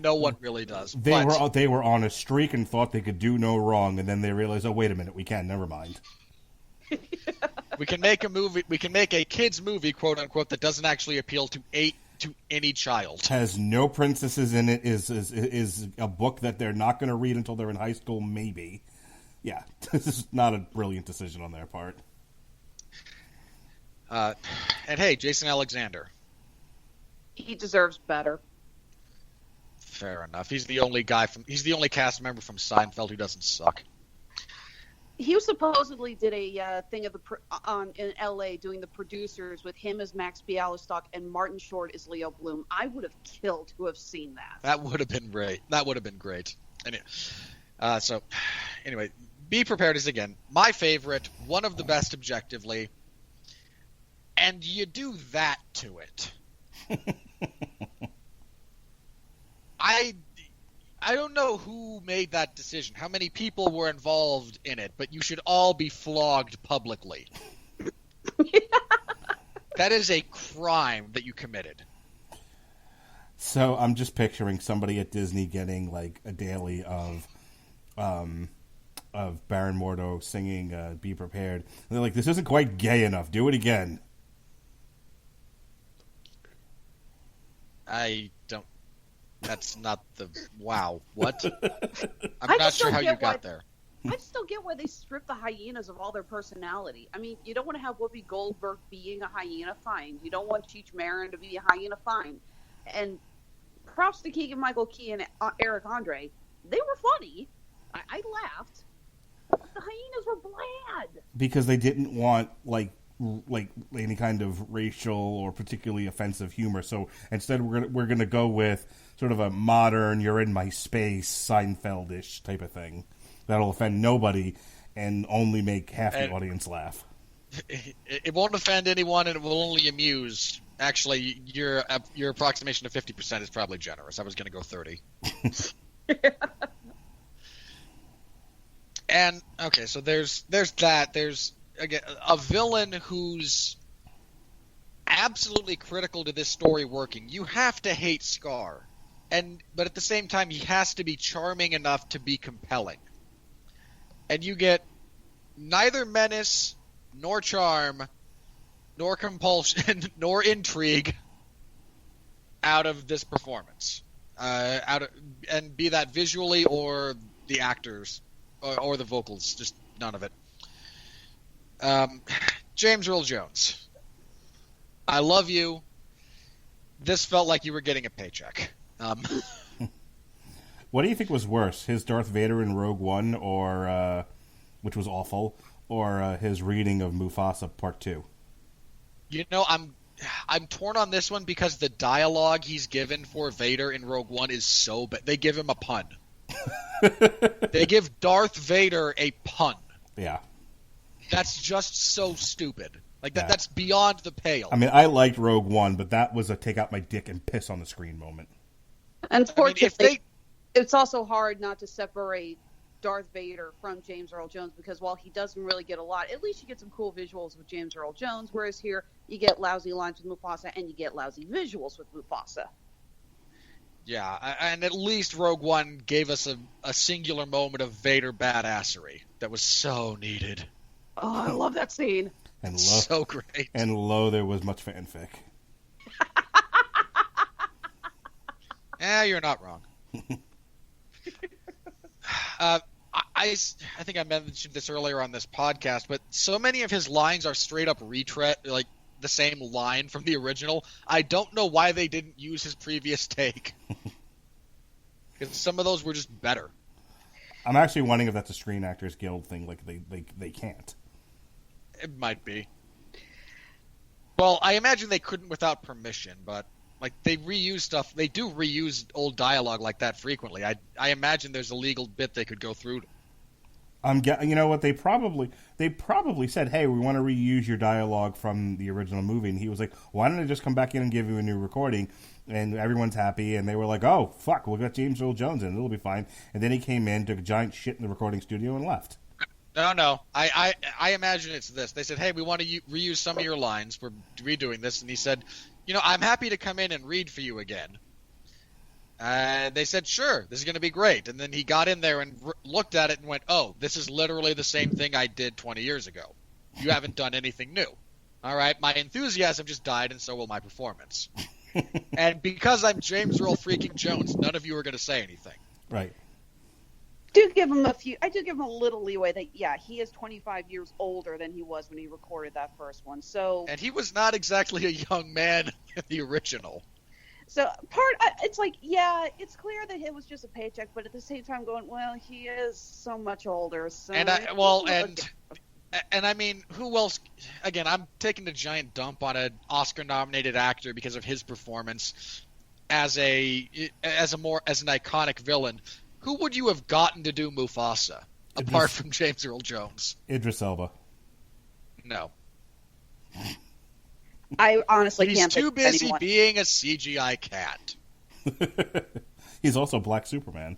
No one really does. They were on a streak and thought they could do no wrong, and then they realized, oh, wait a minute, we can. Never mind. We can make a movie. We can make a kids movie, quote unquote, that doesn't actually appeal to any child. Has no princesses in it. Is a book that they're not going to read until they're in high school, maybe. Yeah, this is not a brilliant decision on their part. And hey, Jason Alexander. He deserves better. Fair enough. He's the only cast member from Seinfeld who doesn't suck. He supposedly did a thing in L.A. doing the producers with him as Max Bialystock and Martin Short as Leo Bloom. I would have killed to have seen that. That would have been great. Anyway, Be Prepared is, again, my favorite, one of the best objectively, and you do that to it. I don't know who made that decision, how many people were involved in it, but you should all be flogged publicly. That is a crime that you committed. So I'm just picturing somebody at Disney getting like a daily of Baron Mordo singing Be Prepared. And they're like, this isn't quite gay enough. Do it again. I don't... That's not the... Wow. What? I'm not sure how you got there. I just don't get why they strip the hyenas of all their personality. I mean, you don't want to have Whoopi Goldberg being a hyena, fine. You don't want Cheech Marin to be a hyena, fine. And props to Keegan-Michael Key and Eric Andre. They were funny. I laughed. But the hyenas were bland. Because they didn't want, like any kind of racial or particularly offensive humor. So instead we're gonna go with sort of a modern, you're in my space, Seinfeld-ish type of thing. That'll offend nobody and only make half the audience laugh. It won't offend anyone, and it will only amuse. Actually, your approximation of 50% is probably generous. I was going to go 30. And okay, so there's that. There's again a villain who's absolutely critical to this story working. You have to hate Scar, but at the same time, he has to be charming enough to be compelling. And you get neither menace, nor charm, nor compulsion, nor intrigue out of this performance. And be that visually or the actors or the vocals, just none of it. James Earl Jones, I love you. This felt like you were getting a paycheck. What do you think was worse, his Darth Vader in Rogue One, or which was awful, or his reading of Mufasa Part 2? You know, I'm torn on this one because the dialogue he's given for Vader in Rogue One is so bad. They give him a pun. They give Darth Vader a pun. Yeah. That's just so stupid. Like that's beyond the pale. I mean, I liked Rogue One, but that was a take out my dick and piss on the screen moment. Unfortunately, it's also hard not to separate Darth Vader from James Earl Jones, because while he doesn't really get a lot, at least you get some cool visuals with James Earl Jones, whereas here you get lousy lines with Mufasa and you get lousy visuals with Mufasa. Yeah, and at least Rogue One gave us a singular moment of Vader badassery that was so needed. Oh, I love that scene. And so great. And there was much fanfic. You're not wrong. I think I mentioned this earlier on this podcast, but so many of his lines are straight up retread, like the same line from the original. I don't know why they didn't use his previous take. Because some of those were just better. I'm actually wondering if that's a Screen Actors Guild thing. Like they can't. It might be. Well, I imagine they couldn't without permission, but like they reuse stuff. They do reuse old dialogue like that frequently. I imagine there's a legal bit they could go through. You know what? They probably said, "Hey, we want to reuse your dialogue from the original movie," and he was like, "Why don't I just come back in and give you a new recording?" And everyone's happy, and they were like, "Oh, fuck, we'll get James Earl Jones in; it'll be fine." And then he came in, took a giant shit in the recording studio, and left. No. I imagine it's this. They said, "Hey, we want to reuse some of your lines. We're redoing this," and he said, "I'm happy to come in and read for you again." They said, "Sure, this is going to be great." And then he got in there and looked at it and went, "Oh, this is literally the same thing I did 20 years ago. You haven't done anything new. All right, my enthusiasm just died, and so will my performance." And because I'm James Earl freaking Jones, none of you are going to say anything. Right. I do give him a little leeway that, he is 25 years older than he was when he recorded that first one. So, and he was not exactly a young man in the original. So it's like, it's clear that it was just a paycheck, but at the same time going, well, he is so much older. So and I mean, who else? Again, I'm taking a giant dump on an Oscar-nominated actor because of his performance as an iconic villain. Who would you have gotten to do Mufasa apart from James Earl Jones? Idris Elba. No. I honestly can't. He's too busy being a CGI cat. He's also Black Superman.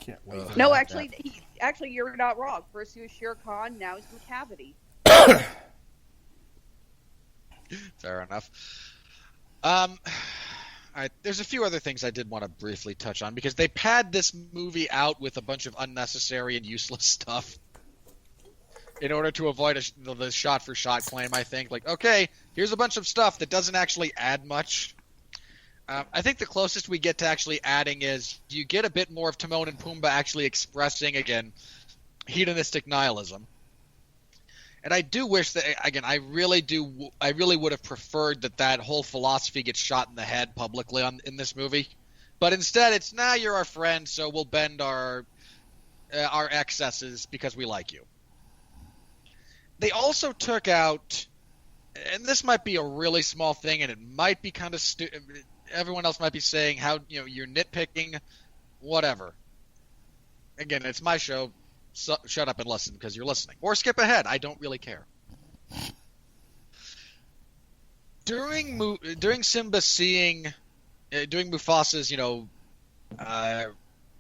Can't wait. No, actually, you're not wrong. First he was Shere Khan, now he's McCavity. Fair enough. There's a few other things I did want to briefly touch on because they pad this movie out with a bunch of unnecessary and useless stuff in order to avoid the shot-for-shot claim, I think. Like, okay, here's a bunch of stuff that doesn't actually add much. I think the closest we get to actually adding is you get a bit more of Timon and Pumbaa actually expressing, again, hedonistic nihilism. And I do wish that, again, I really would have preferred that whole philosophy gets shot in the head publicly in this movie. But instead, it's now you're our friend, so we'll bend our excesses because we like you. They also took out, and this might be a really small thing, and it might be kind of everyone else might be saying how you're nitpicking, whatever. Again, it's my show. So shut up and listen because you're listening, or skip ahead. I don't really care. During Simba doing Mufasa's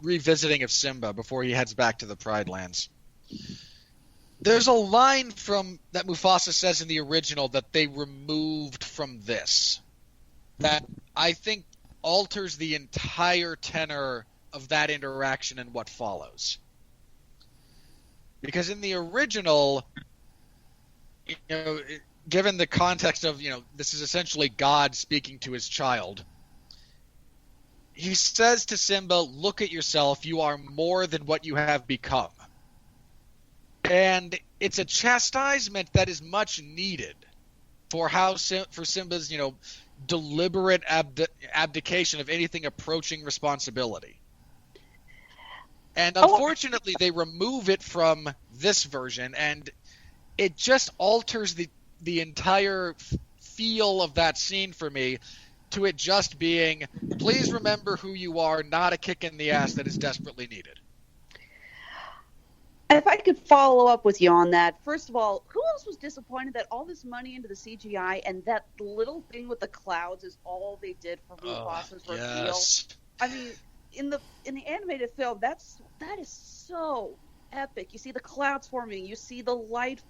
revisiting of Simba before he heads back to the Pride Lands. There's a line that Mufasa says in the original that they removed from this that I think alters the entire tenor of that interaction and what follows. Because in the original, given the context of, this is essentially God speaking to his child, he says to Simba, look at yourself, you are more than what you have become. And it's a chastisement that is much needed for Simba's, deliberate abdication of anything approaching responsibility. And unfortunately, they remove it from this version, and it just alters the entire feel of that scene for me to it just being, please remember who you are, not a kick in the ass that is desperately needed. If I could follow up with you on that, first of all, who else was disappointed that all this money into the CGI and that little thing with the clouds is all they did for Mufasa's reveal? Yes. I mean, in the animated film, that is so epic. You see the clouds forming, you see the light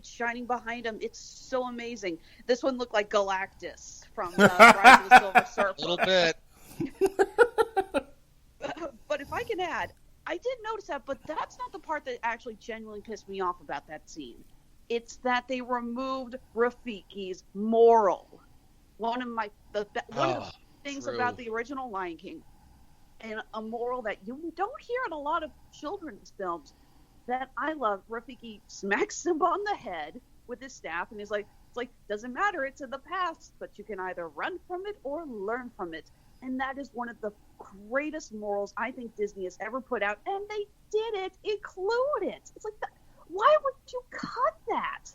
shining behind him. It's so amazing. This one looked like Galactus from Rise of the Silver Surfer. A little bit. But if I can add, I did notice that, but that's not the part that actually genuinely pissed me off about that scene. It's that they removed Rafiki's moral. One of the things true. about the original Lion King, and a moral that you don't hear in a lot of children's films, that I love. Rafiki smacks Simba on the head with his staff, and he's like, doesn't matter, it's in the past, but you can either run from it or learn from it. And that is one of the greatest morals I think Disney has ever put out, and they did include it. It's like, why would you cut that?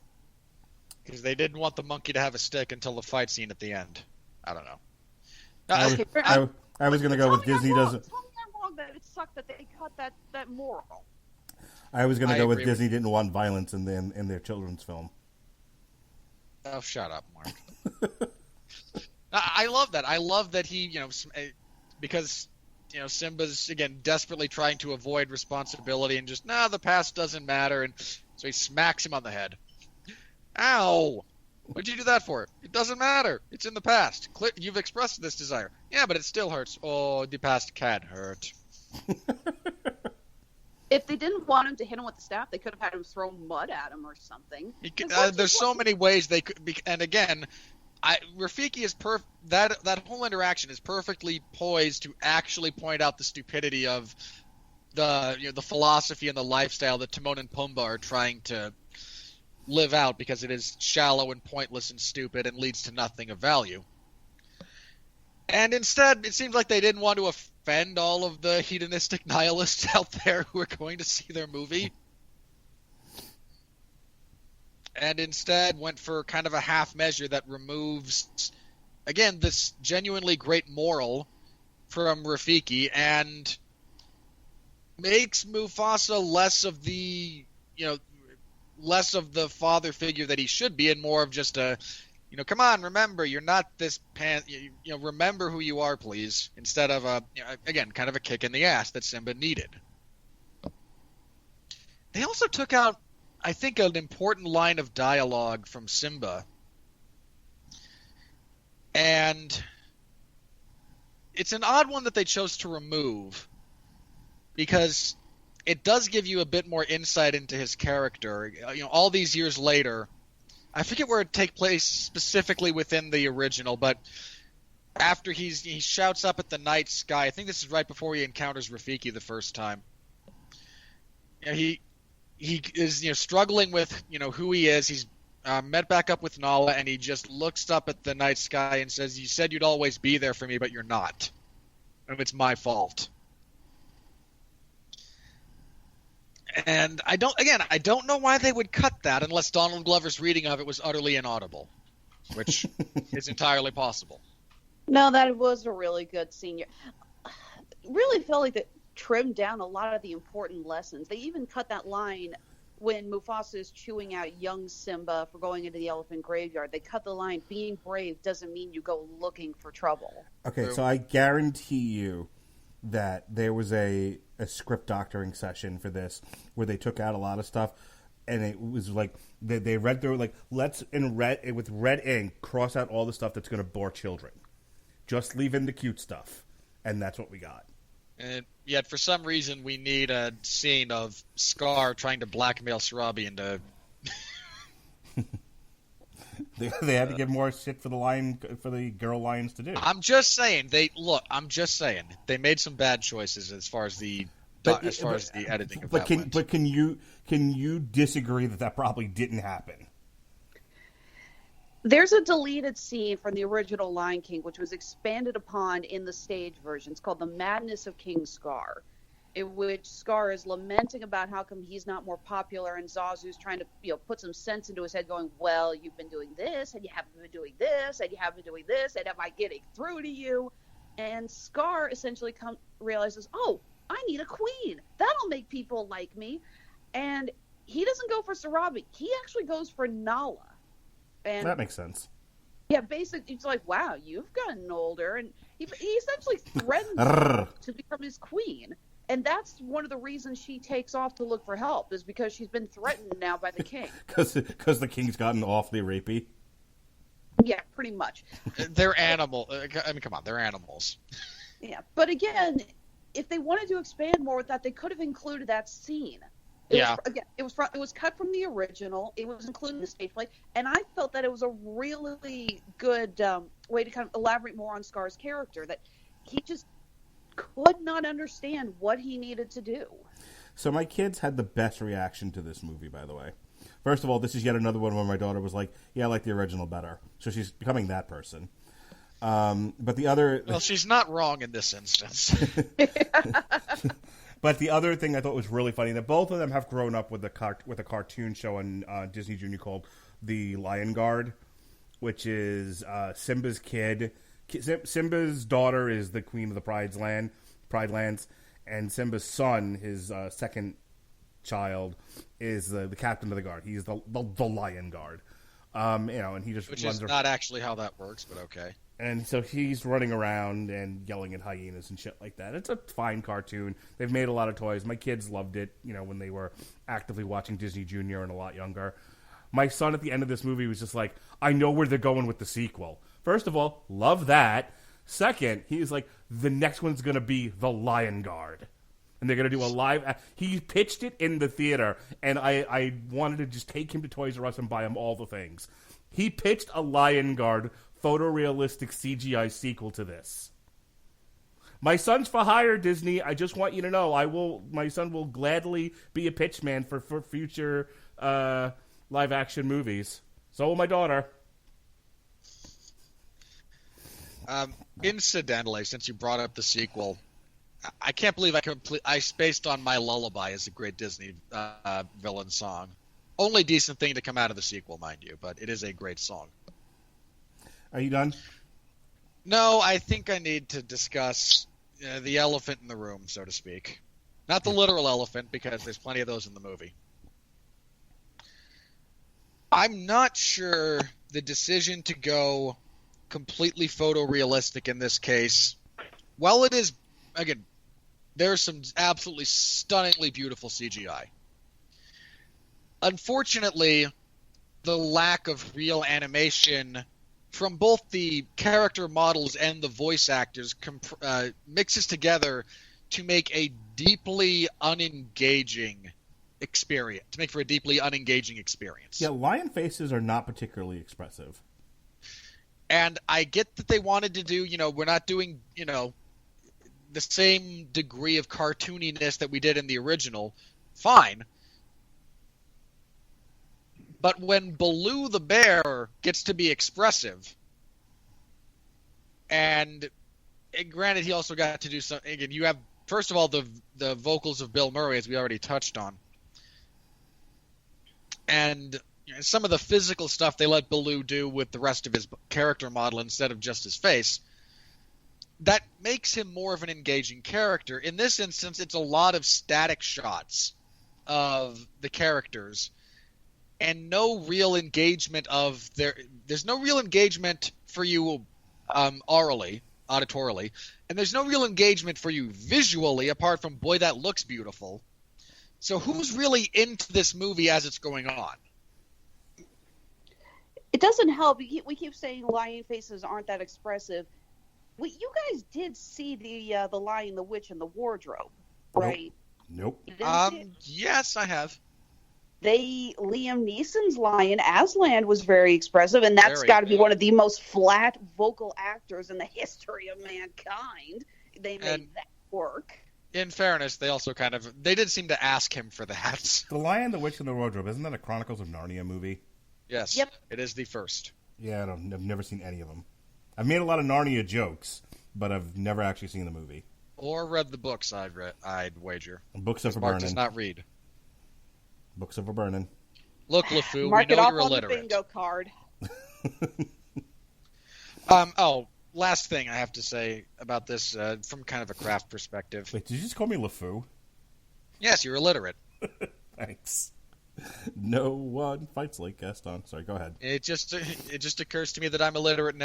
Because they didn't want the monkey to have a stick until the fight scene at the end. I don't know. I was going to go with Disney doesn't. Tell me I'm wrong that it sucked that they cut that moral. I was going to go with agree Disney didn't want violence in their children's film. Oh, shut up, Mark. I love that. I love that he, because, Simba's, again, desperately trying to avoid responsibility and just, the past doesn't matter. And so he smacks him on the head. Ow! What'd you do that for? It doesn't matter. It's in the past. You've expressed this desire. Yeah, but it still hurts. Oh, the past can hurt. If they didn't want him to hit him with the staff, they could have had him throw mud at him or something. There's so many ways they could be, and again, Rafiki is that whole interaction is perfectly poised to actually point out the stupidity of the philosophy and the lifestyle that Timon and Pumbaa are trying to live out, because it is shallow and pointless and stupid and leads to nothing of value. And instead, it seems like they didn't want to offend all of the hedonistic nihilists out there who are going to see their movie. And instead went for kind of a half measure that removes, again, this genuinely great moral from Rafiki and makes Mufasa less of the father figure that he should be, and more of just a, come on, remember, you're not this remember who you are, please, instead of again, kind of a kick in the ass that Simba needed. They also took out, I think, an important line of dialogue from Simba. And it's an odd one that they chose to remove, because it does give you a bit more insight into his character. All these years later, I forget where it takes place specifically within the original, but after he shouts up at the night sky, I think this is right before he encounters Rafiki the first time. He is struggling with who he is. He's met back up with Nala, and he just looks up at the night sky and says, "You said you'd always be there for me, but you're not." and it's my fault. And I don't know why they would cut that unless Donald Glover's reading of it was utterly inaudible, which is entirely possible. No, that was a really good scene. Really felt like they trimmed down a lot of the important lessons. They even cut that line when Mufasa is chewing out young Simba for going into the elephant graveyard. They cut the line, being brave doesn't mean you go looking for trouble. Okay, so I guarantee you that there was a script doctoring session for this where they took out a lot of stuff, and it was like they read through, like, let's with red ink cross out all the stuff that's going to bore children. Just leave in the cute stuff, and that's what we got. And yet, for some reason, we need a scene of Scar trying to blackmail Sarabi into. They had to give more shit for the girl lions to do. I'm just saying they made some bad choices as far as the editing of that went. But can you disagree that probably didn't happen? There's a deleted scene from the original Lion King, which was expanded upon in the stage version. It's called The Madness of King Scar, in which Scar is lamenting about how come he's not more popular, and Zazu's trying to put some sense into his head, going, well, you've been doing this, and you haven't been doing this, and you haven't been doing this, and am I getting through to you? And Scar essentially realizes, oh, I need a queen. That'll make people like me. And he doesn't go for Sarabi. He actually goes for Nala. And that makes sense. Yeah, basically, it's like, wow, you've gotten older. And he essentially threatens her to become his queen. And that's one of the reasons she takes off to look for help, is because she's been threatened now by the king. Because the king's gotten awfully rapey? Yeah, pretty much. They're animal. I mean, come on, they're animals. Yeah, but again, if they wanted to expand more with that, they could have included that scene. It was cut from the original. It was included in the stage play, and I felt that it was a really good way to kind of elaborate more on Scar's character, that he just could not understand what he needed to do. So my kids had the best reaction to this movie, by the way. First of all, this is yet another one where my daughter was like, yeah, I like the original better. So she's becoming that person. But the other... Well, she's not wrong in this instance. But the other thing I thought was really funny, that both of them have grown up with a cartoon show on Disney Junior called The Lion Guard, which is Simba's kid. Simba's daughter is the queen of the Pride Lands, and Simba's son, his second child, is the captain of the guard. He's the Lion Guard. And he just which runs is not actually how that works, but okay. And so he's running around and yelling at hyenas and shit like that. It's a fine cartoon. They've made a lot of toys. My kids loved it, when they were actively watching Disney Junior and a lot younger. My son at the end of this movie was just like, I know where they're going with the sequel. First of all, love that. Second, he's like, the next one's going to be The Lion Guard. And they're going to do a live... He pitched it in the theater, and I wanted to just take him to Toys R Us and buy him all the things. He pitched a Lion Guard photorealistic CGI sequel to this. My son's for hire, Disney. I just want you to know, my son will gladly be a pitchman for future live action movies. So will my daughter. Incidentally, since you brought up the sequel, I can't believe I spaced on My Lullaby as a great Disney villain song. Only decent thing to come out of the sequel, mind you, but it is a great song. Are you done? No, I think I need to discuss the elephant in the room, so to speak. Not the literal elephant, because there's plenty of those in the movie. I'm not sure the decision to go completely photorealistic in this case, while it is, again, there's some absolutely stunningly beautiful CGI. Unfortunately, the lack of real animation from both the character models and the voice actors mixes together to make a deeply unengaging experience. To make for a deeply unengaging experience. Yeah, lion faces are not particularly expressive. And I get that they wanted to do, we're not doing, the same degree of cartooniness that we did in the original. Fine. But when Baloo the bear gets to be expressive, and granted, he also got to do something. Again, you have, first of all, the vocals of Bill Murray, as we already touched on. And some of the physical stuff they let Baloo do with the rest of his character model instead of just his face. That makes him more of an engaging character. In this instance, it's a lot of static shots of the characters and no real engagement of there's no real engagement for you auditorily, and there's no real engagement for you visually apart from, boy, that looks beautiful. So who's really into this movie as it's going on? It doesn't help. We keep saying lion faces aren't that expressive. You guys did see the Lion, the Witch, and the Wardrobe, right? Nope. Yes, I have. Liam Neeson's Lion, Aslan, was very expressive, and that's got to be one of the most flat vocal actors in the history of mankind. They made that work. In fairness, they also they did seem to ask him for that. The Lion, the Witch, and the Wardrobe, isn't that a Chronicles of Narnia movie? Yes. Yep. It is the first. Yeah, I've never seen any of them. I've made a lot of Narnia jokes, but I've never actually seen the movie. Or read the books, I'd wager. Books are for Mark burning. does not read. Books are for burning. Look, LeFou, Mark we know it you're off on illiterate. the bingo card. Last thing I have to say about this from kind of a craft perspective. Wait, did you just call me LeFou? Yes, you're illiterate. Thanks. No one fights like Gaston. Sorry, go ahead. It just occurs to me that I'm illiterate and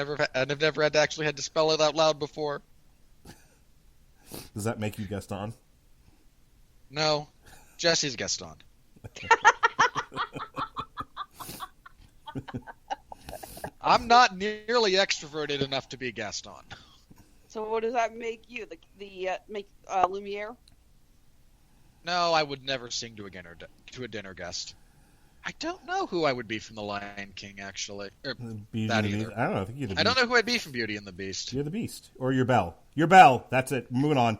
have never had to spell it out loud before. Does that make you Gaston? No, Jesse's Gaston. I'm not nearly extroverted enough to be Gaston. So what does that make you? Make Lumiere? No, I would never sing to a dinner guest. I don't know who I would be from The Lion King, actually. Beauty and the Beast. I don't know. I think you're the Beast. I don't know who I'd be from Beauty and the Beast. You're the Beast. Or you're Belle. You're Belle. That's it. Moving on.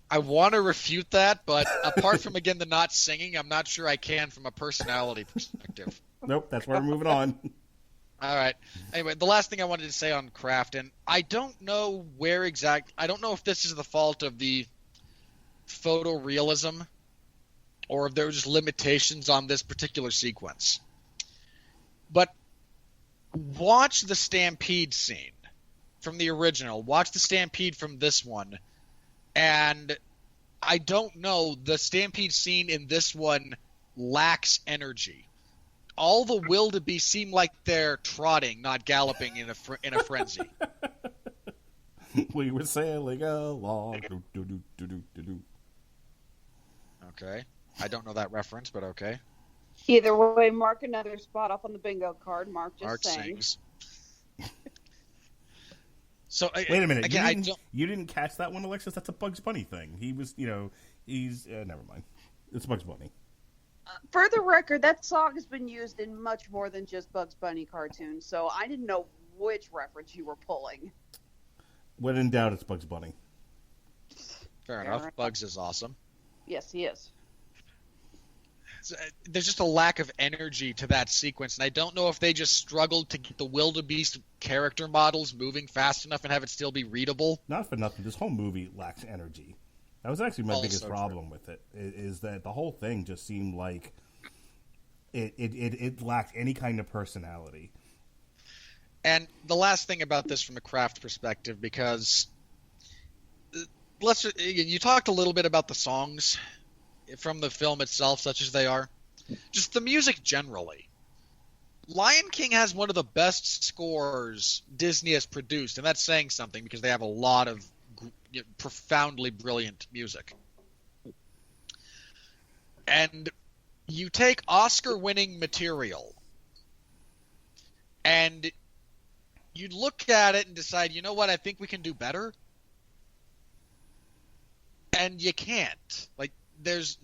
I want to refute that, but apart from, again, the not singing, I'm not sure I can from a personality perspective. Nope, that's why we're moving on. All right. Anyway, the last thing I wanted to say on craft, and I don't know I don't know if this is the fault of the photorealism or if there were just limitations on this particular sequence. But watch the Stampede scene from the original. Watch the Stampede from this one. And I don't know, the Stampede scene in this one lacks energy. All the wildebeest seem like they're trotting, not galloping in a frenzy. We were sailing along. Okay. I don't know that reference, but okay. Either way, mark another spot up on the bingo card. Mark saying. Sings. So wait a minute. Again, you didn't catch that one, Alexis? That's a Bugs Bunny thing. He was, he's never mind. It's Bugs Bunny. For the record, that song has been used in much more than just Bugs Bunny cartoons, so I didn't know which reference you were pulling. When in doubt, it's Bugs Bunny. Fair enough. Bugs is awesome. Yes, he is. There's just a lack of energy to that sequence, and I don't know if they just struggled to get the wildebeest character models moving fast enough and have it still be readable. Not for nothing, this whole movie lacks energy. That was actually my biggest problem with it, is that the whole thing just seemed like it lacked any kind of personality. And the last thing about this from a craft perspective, because you talked a little bit about the songs from the film itself, such as they are. Just the music generally. Lion King has one of the best scores Disney has produced, and that's saying something because they have a lot of profoundly brilliant music. And you take Oscar-winning material, and you look at it and decide, you know what, I think we can do better. And you can't. There was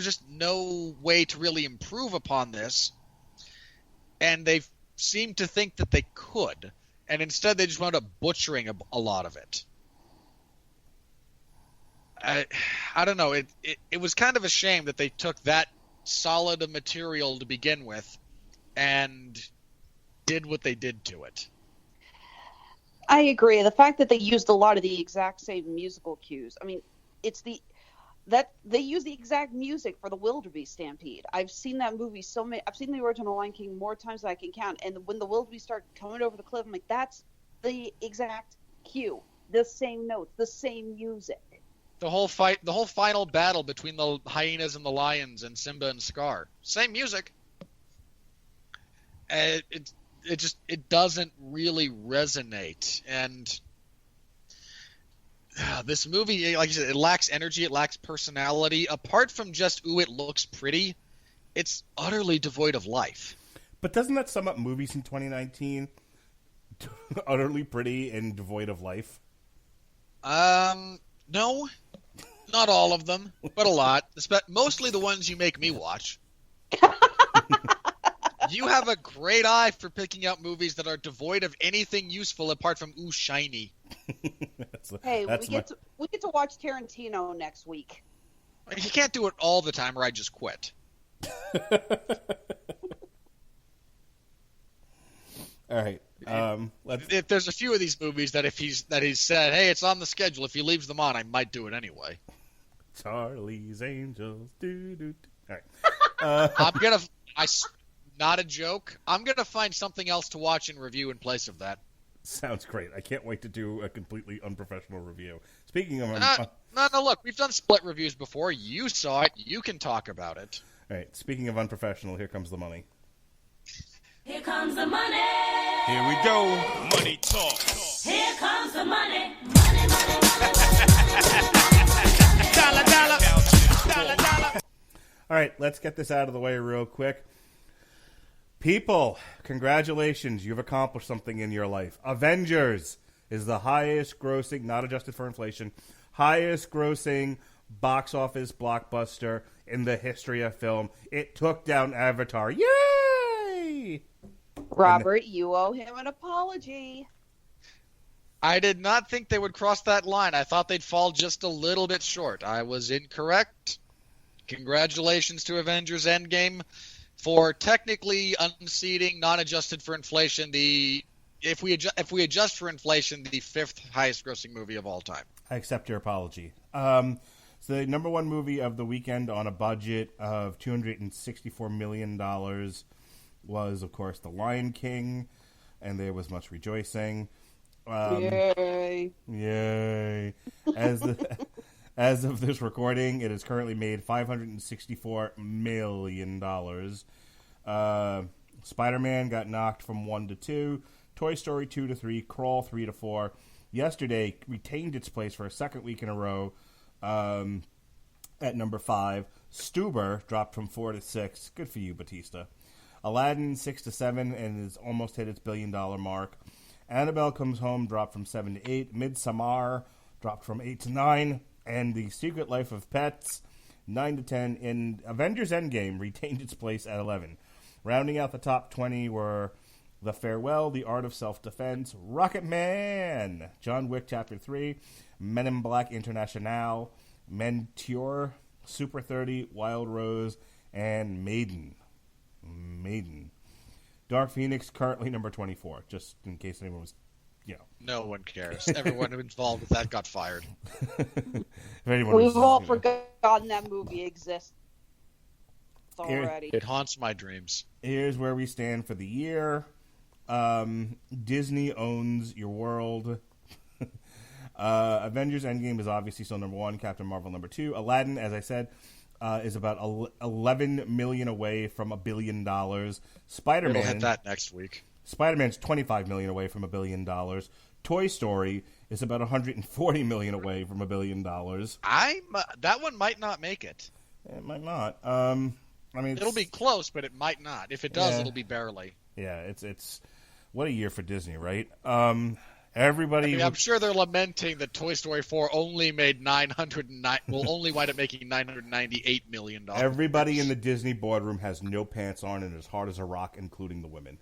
just no way to really improve upon this, and they seemed to think that they could, and instead they just wound up butchering a lot of it. I don't know. It was kind of a shame that they took that solid a material to begin with and did what they did to it. I agree. The fact that they used a lot of the exact same musical cues. I mean, that they use the exact music for the wildebeest stampede. I've seen that movie I've seen the original Lion King more times than I can count. And when the wildebeest start coming over the cliff, I'm like, that's the exact cue. The same notes, the same music. The whole final battle between the hyenas and the lions and Simba and Scar. Same music. It doesn't really resonate. And this movie, like you said, it lacks energy, it lacks personality. Apart from just, ooh, it looks pretty, it's utterly devoid of life. But doesn't that sum up movies in 2019? Utterly pretty and devoid of life? No. Not all of them, but a lot. Mostly the ones you make me watch. You have a great eye for picking out movies that are devoid of anything useful apart from, ooh, shiny. We get to watch Tarantino next week. You can't do it all the time or I just quit. All right. If there's a few of these movies that he's said, hey, it's on the schedule. If he leaves them on, I might do it anyway. Charlie's Angels. All right. Not a joke. I'm gonna find something else to watch and review in place of that. Sounds great. I can't wait to do a completely unprofessional review. Speaking of... No, look, we've done split reviews before. You saw it. You can talk about it. All right, speaking of unprofessional, here comes the money. Here comes the money. Here we go. Money talk. Here comes the money. Money, money, money. Dollar, dollar. Dollar, dollar. All right, let's get this out of the way real quick. People, congratulations. You've accomplished something in your life. Avengers is the highest grossing, not adjusted for inflation, highest grossing box office blockbuster in the history of film. It took down Avatar. Yay! Robert, you owe him an apology. I did not think they would cross that line. I thought they'd fall just a little bit short. I was incorrect. Congratulations to Avengers Endgame for technically unseating, not adjusted for inflation, if we adjust for inflation, the fifth highest grossing movie of all time. I accept your apology. So the number one movie of the weekend on a budget of $264 million was, of course, The Lion King, and there was much rejoicing. Yay! Yay! As of this recording, it has currently made $564 million. Spider-Man got knocked from 1 to 2. Toy Story 2 to 3. Crawl 3 to 4. Yesterday retained its place for a second week in a row at number 5. Stuber dropped from 4 to 6. Good for you, Batista. Aladdin 6 to 7 and has almost hit its $1 billion mark. Annabelle Comes Home dropped from 7 to 8. Midsommar dropped from 8 to 9. And The Secret Life of Pets, 9 to 10. And Avengers Endgame retained its place at 11. Rounding out the top 20 were The Farewell, The Art of Self-Defense, Rocket Man, John Wick Chapter 3, Men in Black International, Mentor, Super 30, Wild Rose, and Maiden. Dark Phoenix currently number 24, just in case anyone was... No one cares. Everyone involved with that got fired. We've all forgotten that movie exists already. It haunts my dreams. Here's where we stand for the year. Disney owns your world. Avengers Endgame is obviously still number 1. Captain Marvel number 2. Aladdin, as I said, is about 11 million away from $1 billion. Spider-Man... It'll hit that next week. Spider-Man's 25 million away from $1 billion. Toy Story is about 140 million away from $1 billion. That one might not make it. It might not. I mean, it'll be close, but it might not. If it does, it'll be barely. Yeah, it's what a year for Disney, right? Everybody. I'm sure they're lamenting that Toy Story 4 only made only wind up making $998 million. Everybody in the Disney boardroom has no pants on and is hard as a rock, including the women.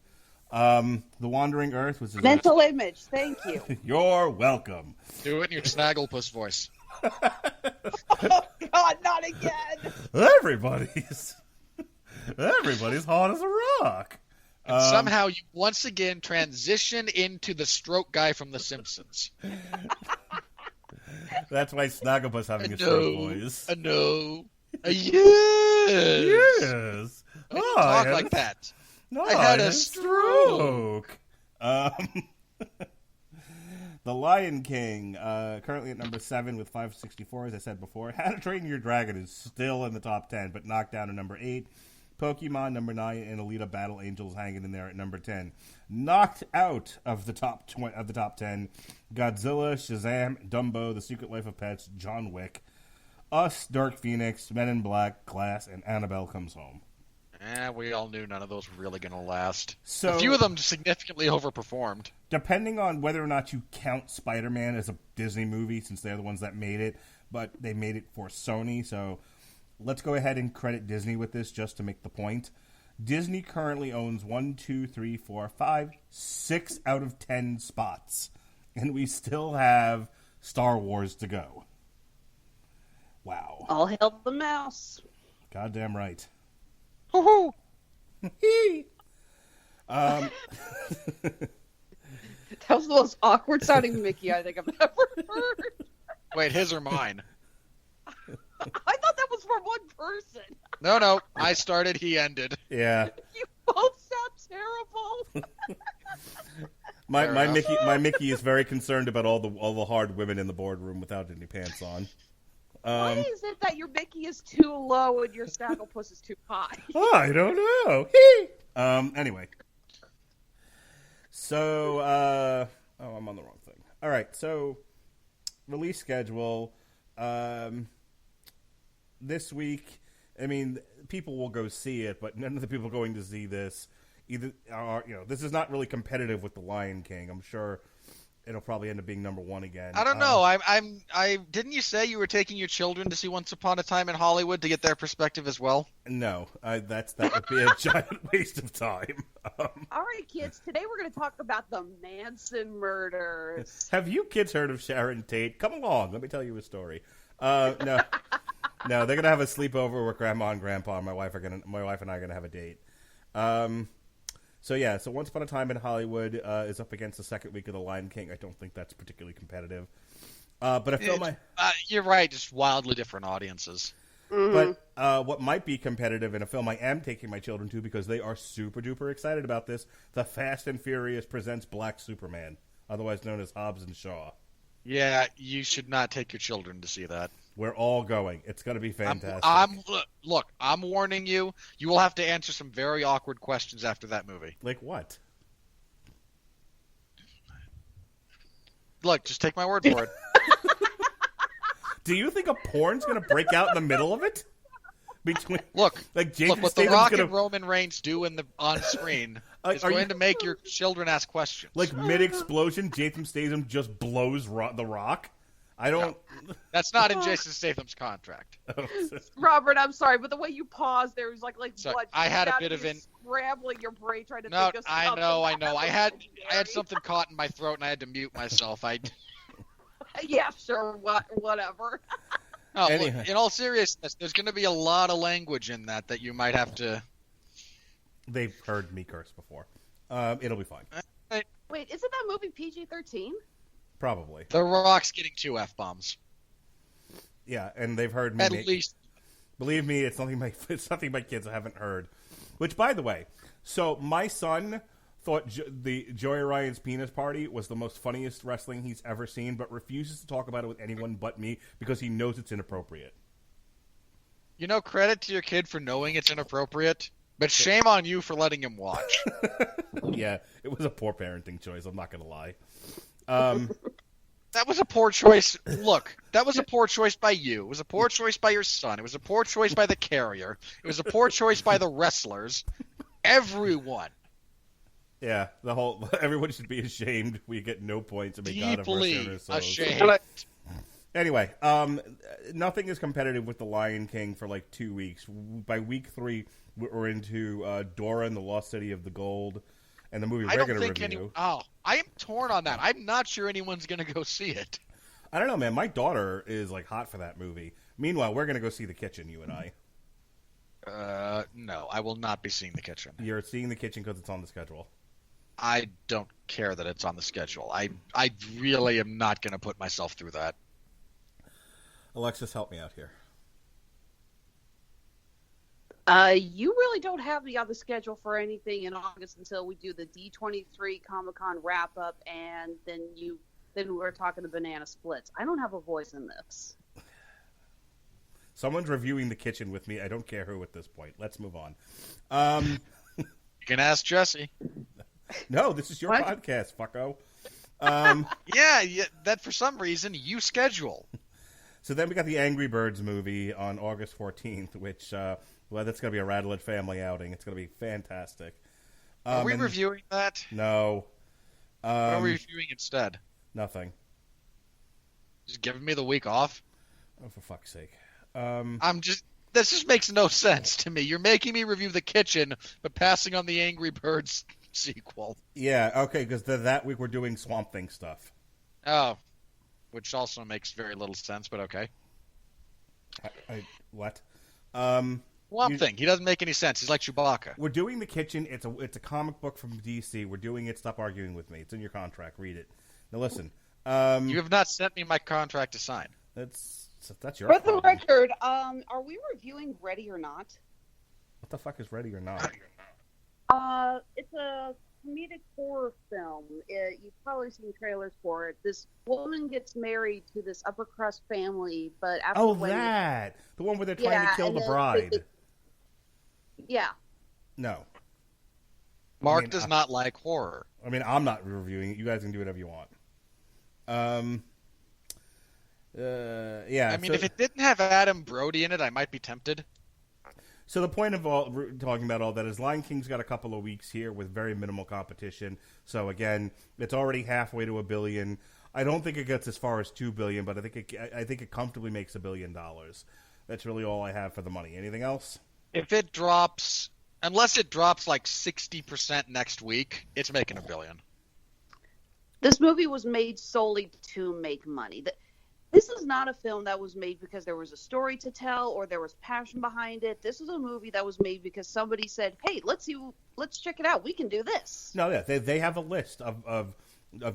The Wandering Earth was mental image. Thank you. You're welcome. Do it in your Snagglepuss voice. Oh God, not again. Everybody's hard as a rock. And somehow you once again transition into the stroke guy from The Simpsons. That's why Snagglepuss having a stroke voice. No. Yes. Yes. I don't talk like that. No, I had a stroke. The Lion King, currently at number 7 with 564, as I said before. How to Train Your Dragon is still in the top 10, but knocked down to number 8. Pokemon, number 9, and Alita Battle Angels hanging in there at number 10. Knocked out of the top 10, Godzilla, Shazam, Dumbo, The Secret Life of Pets, John Wick, Us, Dark Phoenix, Men in Black, Glass, and Annabelle Comes Home. We all knew none of those were really going to last. So, a few of them significantly overperformed. Depending on whether or not you count Spider-Man as a Disney movie, since they're the ones that made it, but they made it for Sony, so let's go ahead and credit Disney with this just to make the point. Disney currently owns 6 out of 10 spots, and we still have Star Wars to go. Wow. All hail the mouse. Goddamn right. Woohoo! That was the most awkward sounding Mickey I think I've ever heard. Wait, his or mine? I thought that was for one person. No. I started, he ended. Yeah. You both sound terrible. My Mickey is very concerned about all the hard women in the boardroom without any pants on. Why is it that your Mickey is too low and your Snagglepuss is too high? I don't know. Anyway. So, I'm on the wrong thing. All right, so release schedule. This week, I mean, people will go see it, but none of the people going to see this either are, this is not really competitive with The Lion King. I'm sure it'll probably end up being number 1 again. I don't know. I didn't you say you were taking your children to see Once Upon a Time in Hollywood to get their perspective as well? No, that would be a giant waste of time. All right, kids. Today we're going to talk about the Manson murders. Have you kids heard of Sharon Tate? Come along. Let me tell you a story. No, they're going to have a sleepover with Grandma and Grandpa. My wife and I are going to have a date. So Once Upon a Time in Hollywood is up against the second week of The Lion King. I don't think that's particularly competitive. But a film you're right, just wildly different audiences. Mm-hmm. But what might be competitive in a film I am taking my children to because they are super duper excited about this, The Fast and Furious presents Black Superman, otherwise known as Hobbs and Shaw. Yeah, you should not take your children to see that. We're all going. It's going to be fantastic. Look, I'm warning you. You will have to answer some very awkward questions after that movie. Like what? Look, just take my word for it. Do you think a porn's going to break out in the middle of it? Look, like Jason what The Statham's Rock gonna... and Roman Reigns do on screen is going to make your children ask questions. Like mid-explosion, Jason Statham just blows The Rock? I don't... No, that's not in Jason Statham's contract. Robert, I'm sorry, but the way you paused there was like sorry, what? I had a bit of scrambling your brain trying to No, think of I something. know. I had something caught in my throat and I had to mute myself. Yeah, sure, whatever. No, anyway. In all seriousness, there's going to be a lot of language in that you might have to... They've heard me curse before. It'll be fine. Wait, isn't that movie PG-13? Probably. The Rock's getting 2 F-bombs. Yeah, and they've heard me. At least. Believe me, it's something my kids haven't heard. Which, by the way, so my son thought the Joey Ryan's penis party was the most funniest wrestling he's ever seen, but refuses to talk about it with anyone but me because he knows it's inappropriate. Credit to your kid for knowing it's inappropriate, but shame on you for letting him watch. Yeah, it was a poor parenting choice, I'm not going to lie. That was a poor choice. Look, that was a poor choice by you. It was a poor choice by your son. It was a poor choice by the carrier. It was a poor choice by the wrestlers. Everyone. Yeah, everyone should be ashamed. We get no points and make God of Deeply ourselves. ashamed. Anyway, nothing is competitive with The Lion King for like 2 weeks. By week 3, we're into Dora and the Lost City of the Gold, and the movie we're going to review. I am torn on that. I'm not sure anyone's going to go see it. I don't know, man. My daughter is like hot for that movie. Meanwhile, we're going to go see The Kitchen, you and I. No, I will not be seeing The Kitchen. You're seeing The Kitchen because it's on the schedule. I don't care that it's on the schedule. I really am not going to put myself through that. Alexis, help me out here. You really don't have me on the schedule for anything in August until we do the D23 Comic-Con wrap-up, and then we're talking the banana splits. I don't have a voice in this. Someone's reviewing The Kitchen with me. I don't care who at this point. Let's move on. You can ask Jesse. No, this is your What? podcast, fucko. Yeah, that for some reason you schedule. So then we got the Angry Birds movie on August 14th, which, that's going to be a Radulich family outing. It's going to be fantastic. Are we reviewing that? No. What are we reviewing instead? Nothing. Just giving me the week off? Oh, for fuck's sake. This just makes no sense to me. You're making me review The Kitchen, but passing on the Angry Birds sequel. Yeah, okay, because that week we're doing Swamp Thing stuff. Oh, which also makes very little sense, but okay. What? Swamp Thing. He doesn't make any sense. He's like Chewbacca. We're doing The Kitchen. It's a comic book from DC. We're doing it. Stop arguing with me. It's in your contract. Read it. Now listen. You have not sent me my contract to sign. That's your For the problem. record, are we reviewing Ready or Not? What the fuck is Ready or Not? It's a comedic horror film. You've probably seen trailers for it. This woman gets married to this upper crust family, but after Oh, the wedding, that. The one where they're trying to kill and the then bride. yeah. No. Mark does not like horror. I mean, I'm not reviewing it. You guys can do whatever you want. Yeah. I mean, if it didn't have Adam Brody in it, I might be tempted. So the point of talking about all that is Lion King's got a couple of weeks here with very minimal competition. So again, it's already halfway to $1 billion. I don't think it gets as far as $2 billion, but I think it comfortably makes $1 billion. That's really all I have for the money. Anything else? If it drops, unless it drops like 60% next week, it's making $1 billion. This movie was made solely to make money. This is not a film that was made because there was a story to tell or there was passion behind it. This is a movie that was made because somebody said, "Hey, let's check it out. We can do this." No, yeah, they have a list of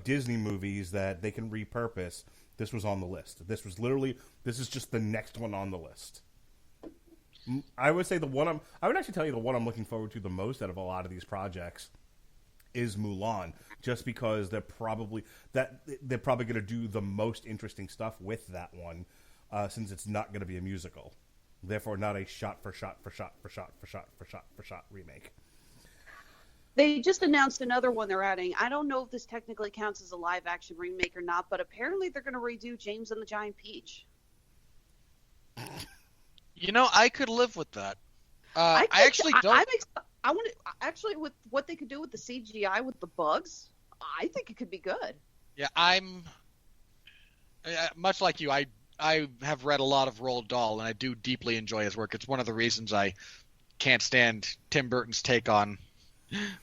Disney movies that they can repurpose. This was on the list. This is just the next one on the list. I would say I would actually tell you the one I'm looking forward to the most out of a lot of these projects is Mulan, just because they're probably going to do the most interesting stuff with that one, since it's not going to be a musical, therefore not a shot for shot remake. They just announced another one they're adding. I don't know if this technically counts as a live action remake or not, but apparently they're going to redo James and the Giant Peach. You know, I could live with that. I want to actually with what they could do with the CGI with the bugs. I think it could be good. Yeah, I'm much like you. I have read a lot of Roald Dahl, and I do deeply enjoy his work. It's one of the reasons I can't stand Tim Burton's take on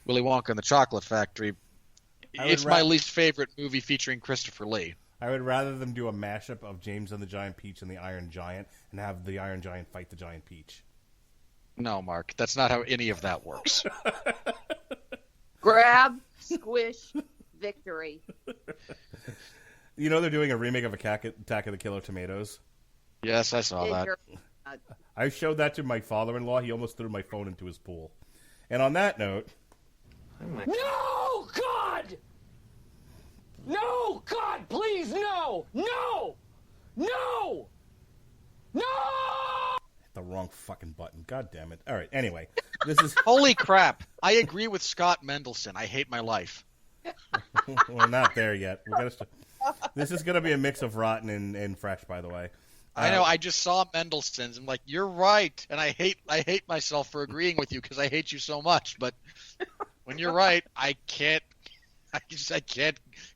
Willy Wonka and the Chocolate Factory. It's my least favorite movie featuring Christopher Lee. I would rather them do a mashup of James and the Giant Peach and the Iron Giant, and have the Iron Giant fight the Giant Peach. No, Mark, that's not how any of that works. Grab, squish, victory. You know they're doing a remake of Attack of the Killer Tomatoes? Yes, I saw that. I showed that to my father-in-law. He almost threw my phone into his pool. And on that note... No, God! No, God, please, no! No! No! No! Hit the wrong fucking button. God damn it. All right, anyway. This is... Holy crap. I agree with Scott Mendelson. I hate my life. We're not there yet. This is going to be a mix of rotten and fresh, by the way. I know. I just saw Mendelssohn's. I'm like, you're right, and I hate myself for agreeing with you because I hate you so much. But when you're right, I can't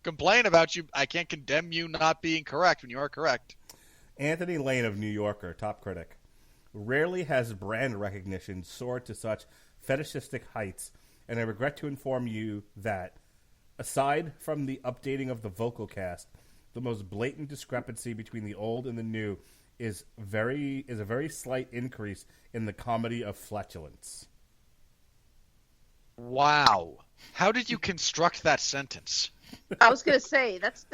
complain about you. I can't condemn you not being correct when you are correct. Anthony Lane of New Yorker, top critic. Rarely has brand recognition soared to such fetishistic heights, and I regret to inform you that, aside from the updating of the vocal cast, the most blatant discrepancy between the old and the new is a very slight increase in the comedy of flatulence. Wow. How did you construct that sentence? I was gonna say that's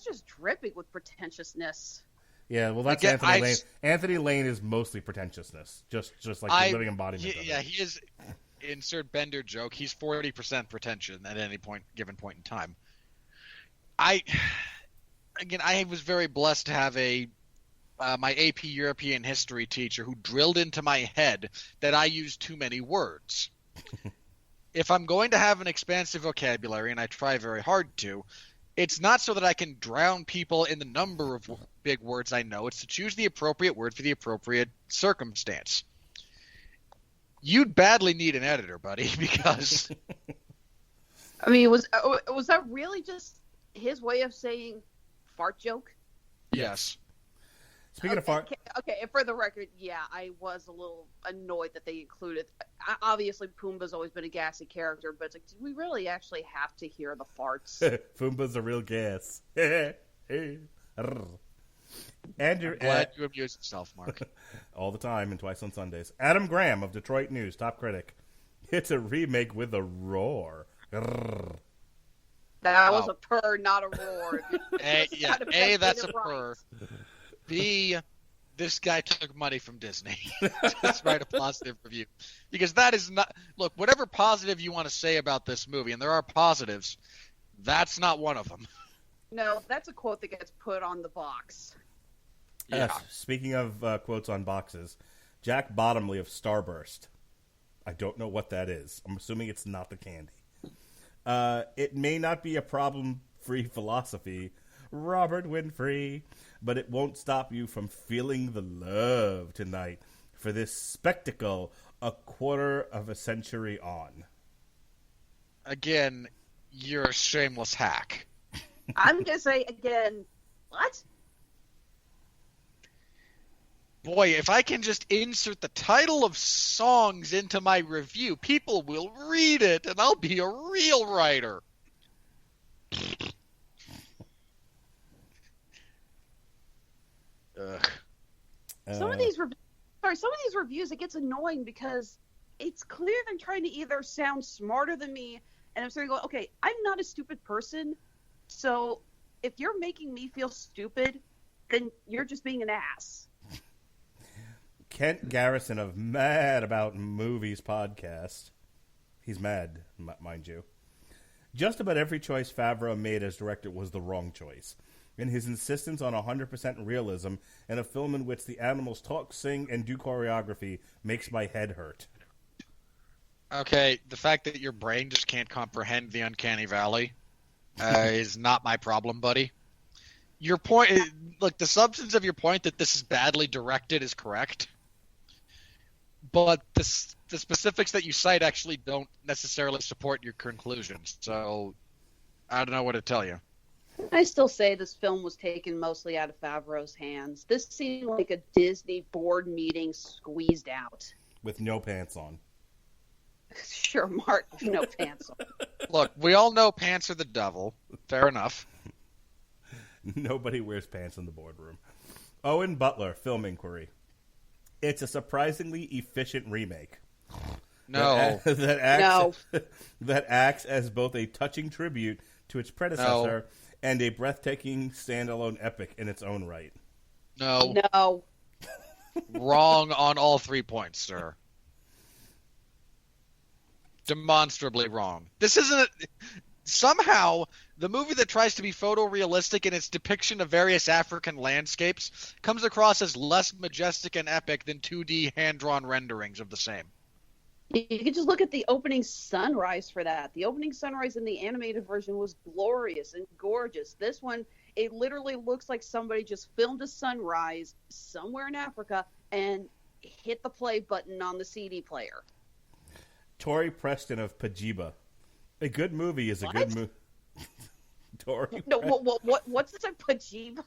just dripping with pretentiousness. Yeah, well, that's Again, Anthony Lane. Anthony Lane is mostly pretentiousness, just like the living embodiment of it. Yeah, he is. Insert Bender joke. He's 40% pretension at any given point in time. I was very blessed to have my AP European history teacher who drilled into my head that I use too many words. If I'm going to have an expansive vocabulary, and I try very hard to, it's not so that I can drown people in the number of big words I know. It's to choose the appropriate word for the appropriate circumstance. You'd badly need an editor, buddy, because... I mean, was that really just his way of saying fart joke? Yes. Speaking of fart... Okay, and for the record, yeah, I was a little annoyed that they included... Obviously, Pumbaa's always been a gassy character, but it's like, do we really actually have to hear the farts? Pumbaa's a real gas. Andrew, glad you amuse yourself, Mark. All the time and twice on Sundays. Adam Graham of Detroit News, top critic. It's a remake with a roar. Grrr. That was a purr, not a roar. A, that's a purr. B, this guy took money from Disney. Just write a positive review. Because that is not... Look, whatever positive you want to say about this movie, and there are positives, that's not one of them. No, that's a quote that gets put on the box. Yeah. Speaking of quotes on boxes, Jack Bottomley of Starburst. I don't know what that is. I'm assuming it's not the candy. It may not be a problem-free philosophy, Robert Winfree, but it won't stop you from feeling the love tonight for this spectacle a quarter of a century on. Again, you're a shameless hack. I'm going to say again, what? Boy, if I can just insert the title of songs into my review, people will read it, and I'll be a real writer. Ugh. Some of these reviews, it gets annoying because it's clear they're trying to either sound smarter than me, and I'm starting to go, okay, I'm not a stupid person, so if you're making me feel stupid, then you're just being an ass. Kent Garrison of Mad About Movies podcast. He's mad, mind you. Just about every choice Favreau made as director was the wrong choice. And his insistence on 100% realism in a film in which the animals talk, sing, and do choreography makes my head hurt. Okay, the fact that your brain just can't comprehend the uncanny valley is not my problem, buddy. Your point, like the substance of your point that this is badly directed is correct. But the specifics that you cite actually don't necessarily support your conclusions. So I don't know what to tell you. I still say this film was taken mostly out of Favreau's hands. This seemed like a Disney board meeting squeezed out. With no pants on. Sure, Mark, no pants on. Look, we all know pants are the devil. Fair enough. Nobody wears pants in the boardroom. Owen Butler, Film Inquiry. It's a surprisingly efficient remake. No. That acts as both a touching tribute to its predecessor and a breathtaking standalone epic in its own right. No. Wrong on all 3 points, sir. Demonstrably wrong. This isn't... Somehow, the movie that tries to be photorealistic in its depiction of various African landscapes comes across as less majestic and epic than 2D hand-drawn renderings of the same. You can just look at the opening sunrise for that. The opening sunrise in the animated version was glorious and gorgeous. This one, it literally looks like somebody just filmed a sunrise somewhere in Africa and hit the play button on the CD player. Tori Preston of Pajiba. A good movie is a good movie. No, what's this? Pajiba?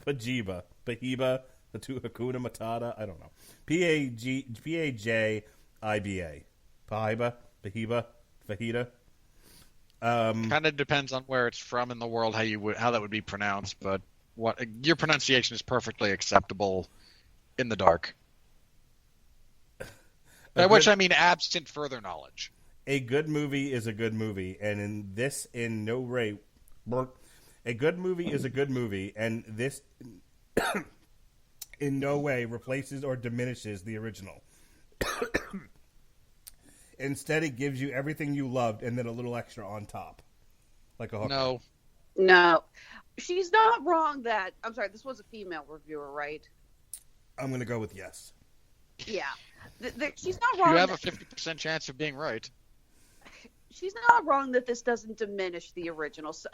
Pajiba. Pajiba. Hakuna Matata. I don't know. Pajiba. Pajiba. Pajiba. Fajita. Kind of depends on where it's from in the world, how that would be pronounced, but What your pronunciation is perfectly acceptable in the dark. By which I mean absent further knowledge. A good movie is a good movie, and in no way, a good movie is a good movie, and this in no way replaces or diminishes the original. Instead, it gives you everything you loved and then a little extra on top, like a hooker. No, she's not wrong. That I'm sorry. This was a female reviewer, right? I'm going to go with yes. Yeah, she's not wrong. You have a 50% chance of being right. She's not wrong that this doesn't diminish the original. So,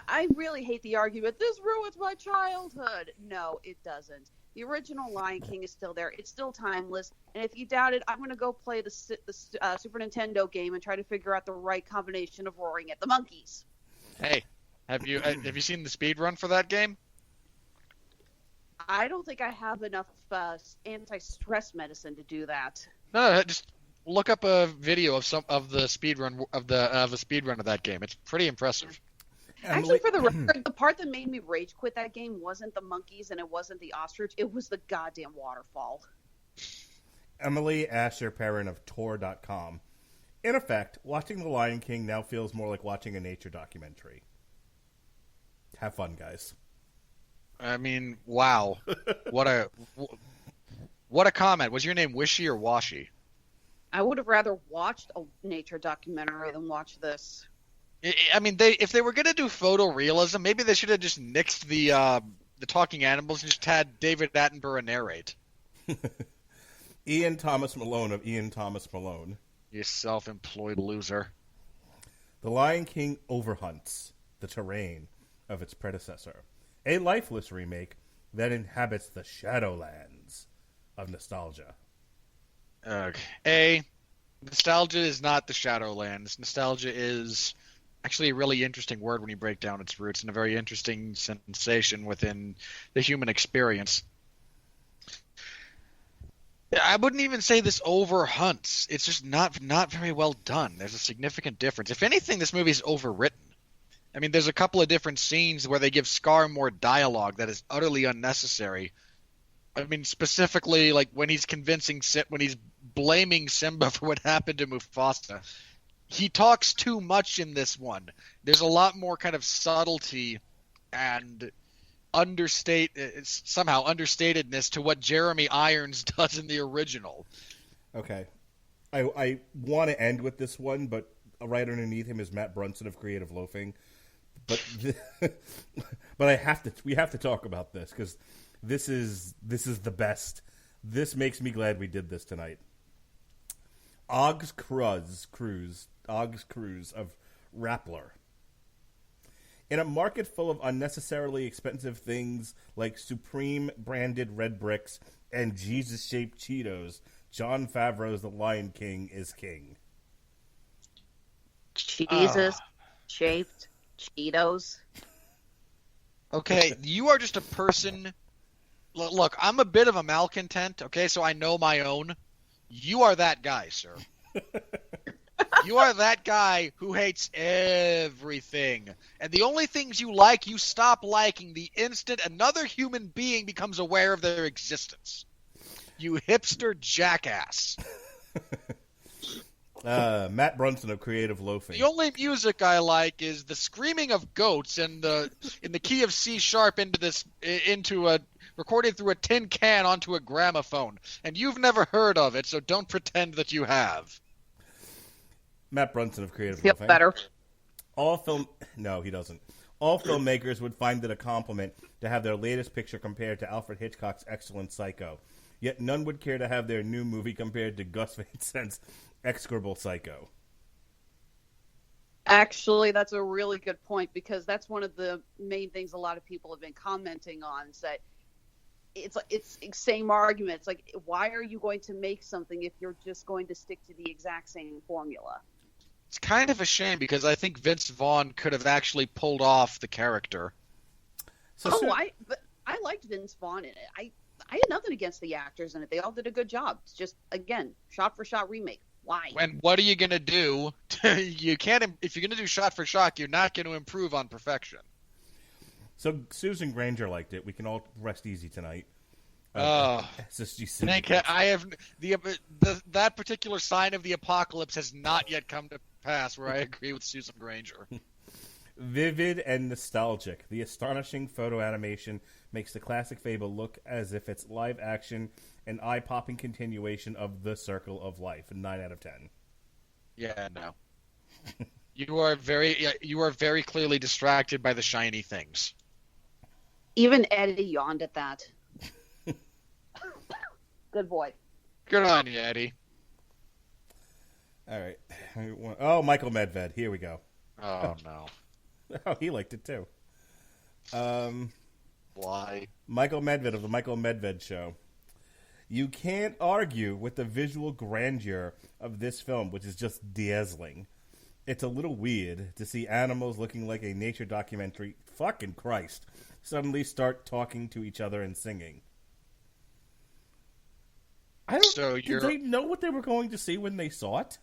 I really hate the argument, this ruins my childhood. No, it doesn't. The original Lion King is still there. It's still timeless. And if you doubt it, I'm going to go play the Super Nintendo game and try to figure out the right combination of roaring at the monkeys. Hey, have you seen the speed run for that game? I don't think I have enough anti-stress medicine to do that. No, just look up a video of the speed run of the speed run of that game. It's pretty impressive. Actually, for the record, the part that made me rage quit that game wasn't the monkeys and it wasn't the ostrich. It was the goddamn waterfall. Emily Asher Perrin of Tor.com. In effect, watching The Lion King now feels more like watching a nature documentary. Have fun, guys. I mean, wow. What a comment. Was your name Wishy or Washy? I would have rather watched a nature documentary than watch this. I mean, if they were going to do photorealism, maybe they should have just nixed the talking animals and just had David Attenborough narrate. Ian Thomas Malone of Ian Thomas Malone. You self-employed loser. The Lion King overhunts the terrain of its predecessor. A lifeless remake that inhabits the Shadowlands of nostalgia. Nostalgia is not the Shadowlands. Nostalgia is actually a really interesting word when you break down its roots, and a very interesting sensation within the human experience. I wouldn't even say this overhunts. It's just not very well done. There's a significant difference. If anything, this movie is overwritten. I mean, there's a couple of different scenes where they give Scar more dialogue that is utterly unnecessary. I mean, specifically, like when he's blaming Simba for what happened to Mufasa. He talks too much in this one. There's a lot more kind of subtlety and understatedness to what Jeremy Irons does in the original. Okay. I want to end with this one, but right underneath him is Matt Brunson of Creative Loafing. But we have to talk about this because this is the best. This makes me glad we did this tonight. Og's Cruise of Rappler. In a market full of unnecessarily expensive things like Supreme branded red bricks and Jesus-shaped Cheetos, Jon Favreau's The Lion King is king. Jesus-shaped Cheetos. Okay, you are just a person. Look, I'm a bit of a malcontent, okay, so I know my own. You are that guy, sir. You are that guy who hates everything. And the only things you like, you stop liking the instant another human being becomes aware of their existence. You hipster jackass. Matt Brunson of Creative Loafing. The only music I like is the screaming of goats and in the key of C sharp recorded through a tin can onto a gramophone. And you've never heard of it, so don't pretend that you have. Matt Brunson of Creative Feel Loafing. better. No, he doesn't. All filmmakers would find it a compliment to have their latest picture compared to Alfred Hitchcock's excellent Psycho. Yet none would care to have their new movie compared to Gus Van Sant's execrable Psycho. Actually, that's a really good point because that's one of the main things a lot of people have been commenting on. Is that it's same argument. It's like, why are you going to make something if you're just going to stick to the exact same formula? It's kind of a shame because I think Vince Vaughn could have actually pulled off the character. I liked Vince Vaughn in it. I had nothing against the actors in it. They all did a good job. It's just, again, shot for shot remake. Why? And what are you going to do? You can't. If you're going to do shot for shot, you're not going to improve on perfection. So Susan Granger liked it. We can all rest easy tonight. SSGC. I have that particular sign of the apocalypse has not yet come to pass where I agree with Susan Granger. Vivid and nostalgic. The astonishing photo animation makes the classic fable look as if it's live action, an eye-popping continuation of The Circle of Life. 9 out of 10. Yeah, no. You are very clearly distracted by the shiny things. Even Eddie yawned at that. Good boy. Good on you, Eddie. All right. Oh, Michael Medved. Here we go. Oh, no. Oh, he liked it too. Why? Michael Medved of the Michael Medved Show. You can't argue with the visual grandeur of this film, which is just dazzling. It's a little weird to see animals looking like a nature documentary, fucking Christ, suddenly start talking to each other and singing. Did they know what they were going to see when they saw it?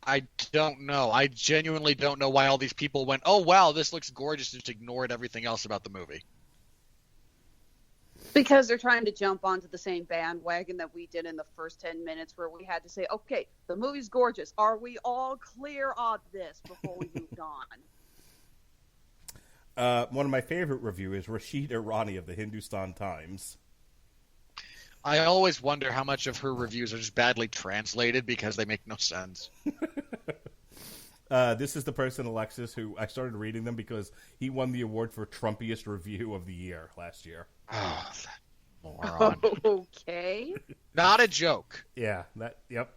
I don't know. I genuinely don't know why all these people went, oh, wow, this looks gorgeous, and just ignored everything else about the movie. Because they're trying to jump onto the same bandwagon that we did in the first 10 minutes where we had to say, okay, the movie's gorgeous. Are we all clear on this before we moved on? One of my favorite reviewers, Rashid Irani of the Hindustan Times. I always wonder how much of her reviews are just badly translated because they make no sense. This is the person, Alexis, who I started reading them because he won the award for Trumpiest Review of the Year last year. Oh, that moron. Okay. Not a joke. Yeah, yep.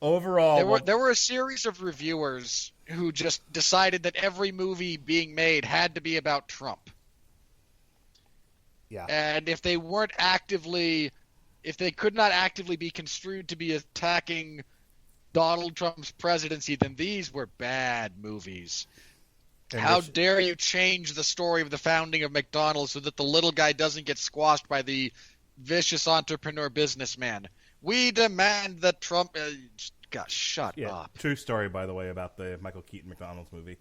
Overall... There were a series of reviewers who just decided that every movie being made had to be about Trump. Yeah. And if they could not actively be construed to be attacking Donald Trump's presidency, then these were bad movies. And how dare you change the story of the founding of McDonald's so that the little guy doesn't get squashed by the vicious entrepreneur businessman? We demand that Trump... gosh, shut up. True story, by the way, about the Michael Keaton McDonald's movie.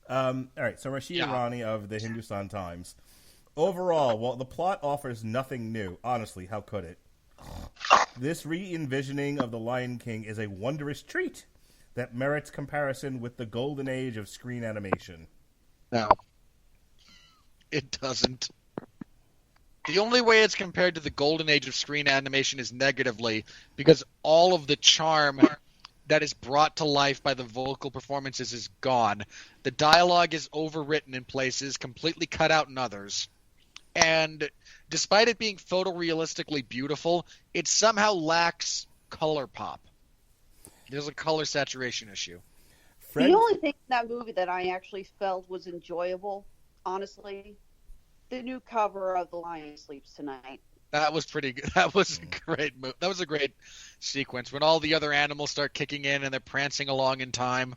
All right, so Rashid Irani of the Hindustan Times. Overall, while the plot offers nothing new, honestly, how could it? This re-envisioning of The Lion King is a wondrous treat that merits comparison with the golden age of screen animation. No. It doesn't. The only way it's compared to the golden age of screen animation is negatively, because all of the charm that is brought to life by the vocal performances is gone. The dialogue is overwritten in places, completely cut out in others. And despite it being photorealistically beautiful, it somehow lacks color pop. There's a color saturation issue. The only thing in that movie that I actually felt was enjoyable, honestly, the new cover of The Lion Sleeps Tonight. That was pretty good. That was a great move. That was a great sequence when all the other animals start kicking in and they're prancing along in time.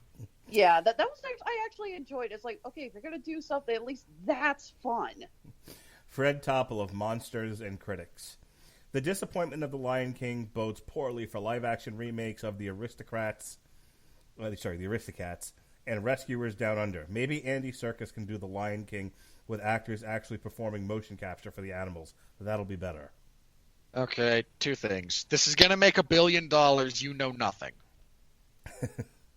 Yeah, that was I actually enjoyed it. It's like, okay, if you're going to do something, at least that's fun. Fred Topple of Monsters and Critics. The disappointment of The Lion King bodes poorly for live-action remakes of the Aristocats, and Rescuers Down Under. Maybe Andy Serkis can do The Lion King with actors actually performing motion capture for the animals. That'll be better. Okay, two things. This is going to make $1 billion. You know nothing.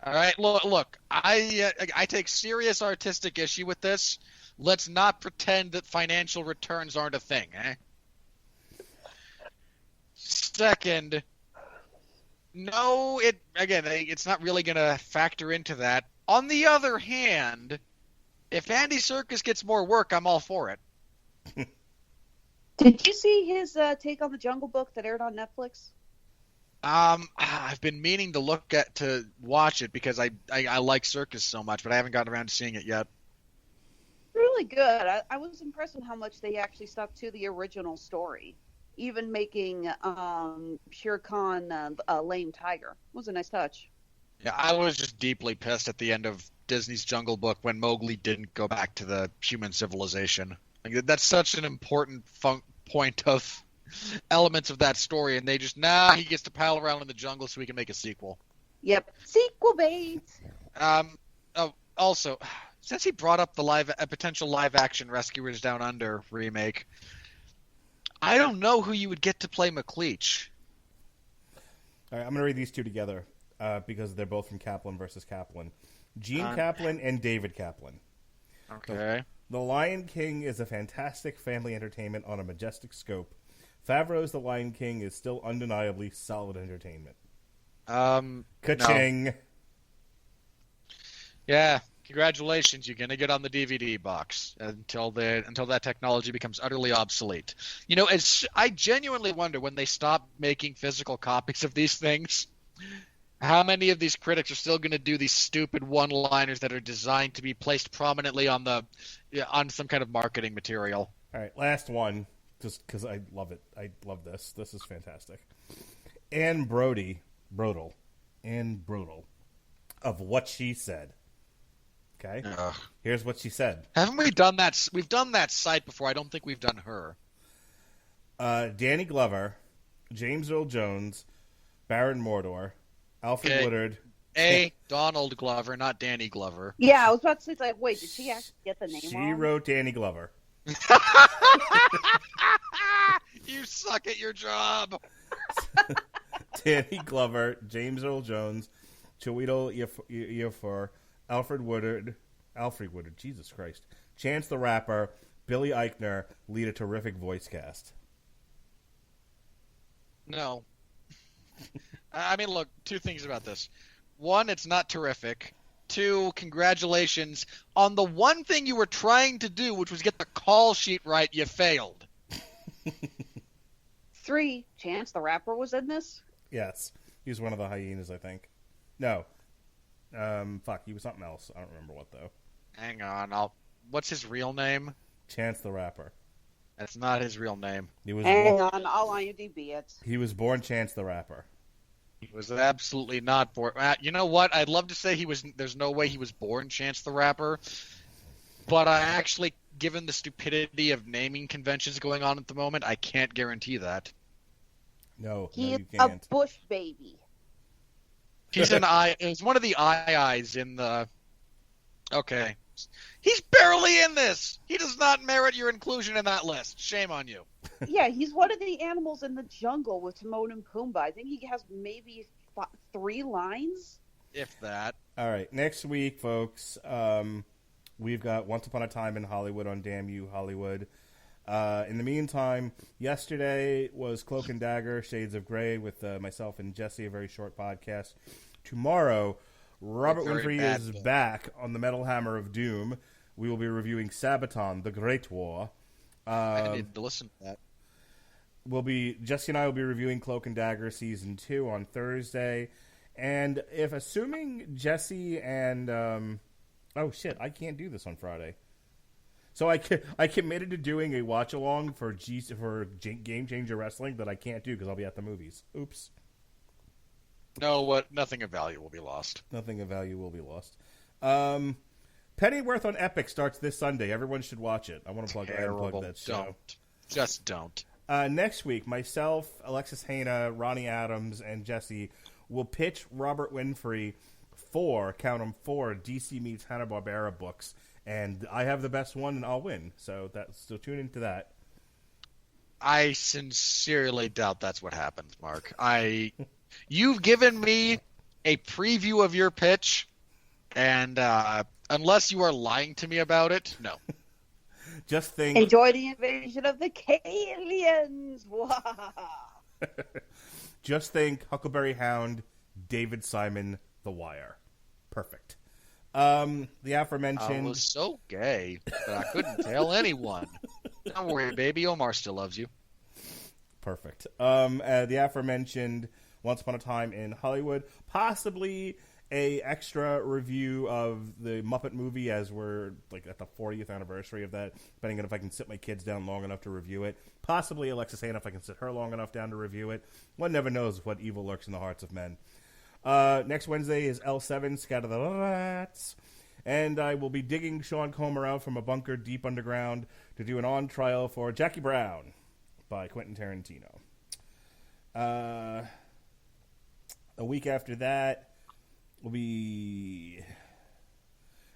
All right, look. I take serious artistic issue with this. Let's not pretend that financial returns aren't a thing, eh? Second, no, it's not really going to factor into that. On the other hand, if Andy Serkis gets more work, I'm all for it. Did you see his take on the Jungle Book that aired on Netflix? I've been meaning to watch it because I like Serkis so much, but I haven't gotten around to seeing it yet. Really good. I was impressed with how much they actually stuck to the original story. Even making Shere Khan a lame tiger. It was a nice touch. Yeah, I was just deeply pissed at the end of Disney's Jungle Book when Mowgli didn't go back to the human civilization. Like, that's such an important point of elements of that story, and they just, he gets to pal around in the jungle so we can make a sequel. Yep. Sequel bait! Also, since he brought up a potential live-action Rescuers Down Under remake, I don't know who you would get to play McLeach. All right, I'm going to read these two together because they're both from Kaplan versus Kaplan. Gene Kaplan and David Kaplan. Okay. The Lion King is a fantastic family entertainment on a majestic scope. Favreau's The Lion King is still undeniably solid entertainment. Ka-ching. No. Yeah, congratulations. You're going to get on the DVD box until that technology becomes utterly obsolete. You know, I genuinely wonder when they stop making physical copies of these things, how many of these critics are still going to do these stupid one-liners that are designed to be placed prominently on some kind of marketing material. All right, last one, just because I love it. I love this. This is fantastic. Anne Brodel of What She Said. Okay? Here's what she said. Haven't we done that? We've done that site before. I don't think we've done her. Danny Glover, James Earl Jones, Baron Mordor, Alfred Woodard. Donald Glover, not Danny Glover. Yeah, I was about to say, it's like, wait, did she actually get the name She wrong? wrote Danny Glover. You suck at your job. Danny Glover, James Earl Jones, Chiwetel Ejiofor, Alfred Woodard, Jesus Christ, Chance the Rapper, Billy Eichner lead a terrific voice cast. No. I mean, look, two things about this. One, it's not terrific. Two, congratulations on the one thing you were trying to do, which was get the call sheet right. You failed. 3, Chance the Rapper was in this? Yes. He was one of the hyenas, I think. No. He was something else. I don't remember what, though. Hang on. What's his real name? Chance the Rapper. That's not his real name. Hang on, I'll IMDb it. He was born Chance the Rapper. He was absolutely not born. You know what? I'd love to say he was. There's no way he was born Chance the Rapper. But I actually, given the stupidity of naming conventions going on at the moment, I can't guarantee that. No, He's you can't. a Bush baby. He's an eye. It's one of the eyes in the. Okay, he's barely in this. He does not merit your inclusion in that list. Shame on you. Yeah, he's one of the animals in the jungle with Timon and Pumbaa. I think he has maybe 3 lines. If that. All right, next week, folks, we've got Once Upon a Time in Hollywood on Damn You Hollywood. In the meantime, yesterday was Cloak and Dagger, Shades of Grey with myself and Jesse, a very short podcast. Tomorrow, Robert Winfree is back on the Metal Hammer of Doom. We will be reviewing Sabaton, The Great War. I need to listen to that. Jesse and I will be reviewing Cloak and Dagger Season 2 on Thursday. And assuming Jesse and... oh, shit, I can't do this on Friday. So I committed to doing a watch-along for Game Changer Wrestling that I can't do because I'll be at the movies. Oops. No, nothing of value will be lost. Nothing of value will be lost. Pennyworth on Epic starts this Sunday. Everyone should watch it. I want to plug that show. Don't. Just don't. Next week, myself, Alexis Hejna, Ronnie Adams, and Jesse will pitch Robert Winfree 4 DC Meets Hanna-Barbera books. And I have the best one, and I'll win. So tune into that. I sincerely doubt that's what happens, Mark. You've given me a preview of your pitch, and unless you are lying to me about it, no. Just think. Enjoy the invasion of the aliens. Just think Huckleberry Hound, David Simon, The Wire. Perfect. The aforementioned... I was so gay that I couldn't tell anyone. Don't worry, baby. Omar still loves you. Perfect. The aforementioned Once Upon a Time in Hollywood. Possibly a extra review of the Muppet movie as we're at the 40th anniversary of that, depending on if I can sit my kids down long enough to review it. Possibly Alexis Hejna if I can sit her long enough down to review it. One never knows what evil lurks in the hearts of men. Next Wednesday is L7, Scatter the Rats. And I will be digging Sean Comer out from a bunker deep underground to do an on-trial for Jackie Brown by Quentin Tarantino. A week after that will be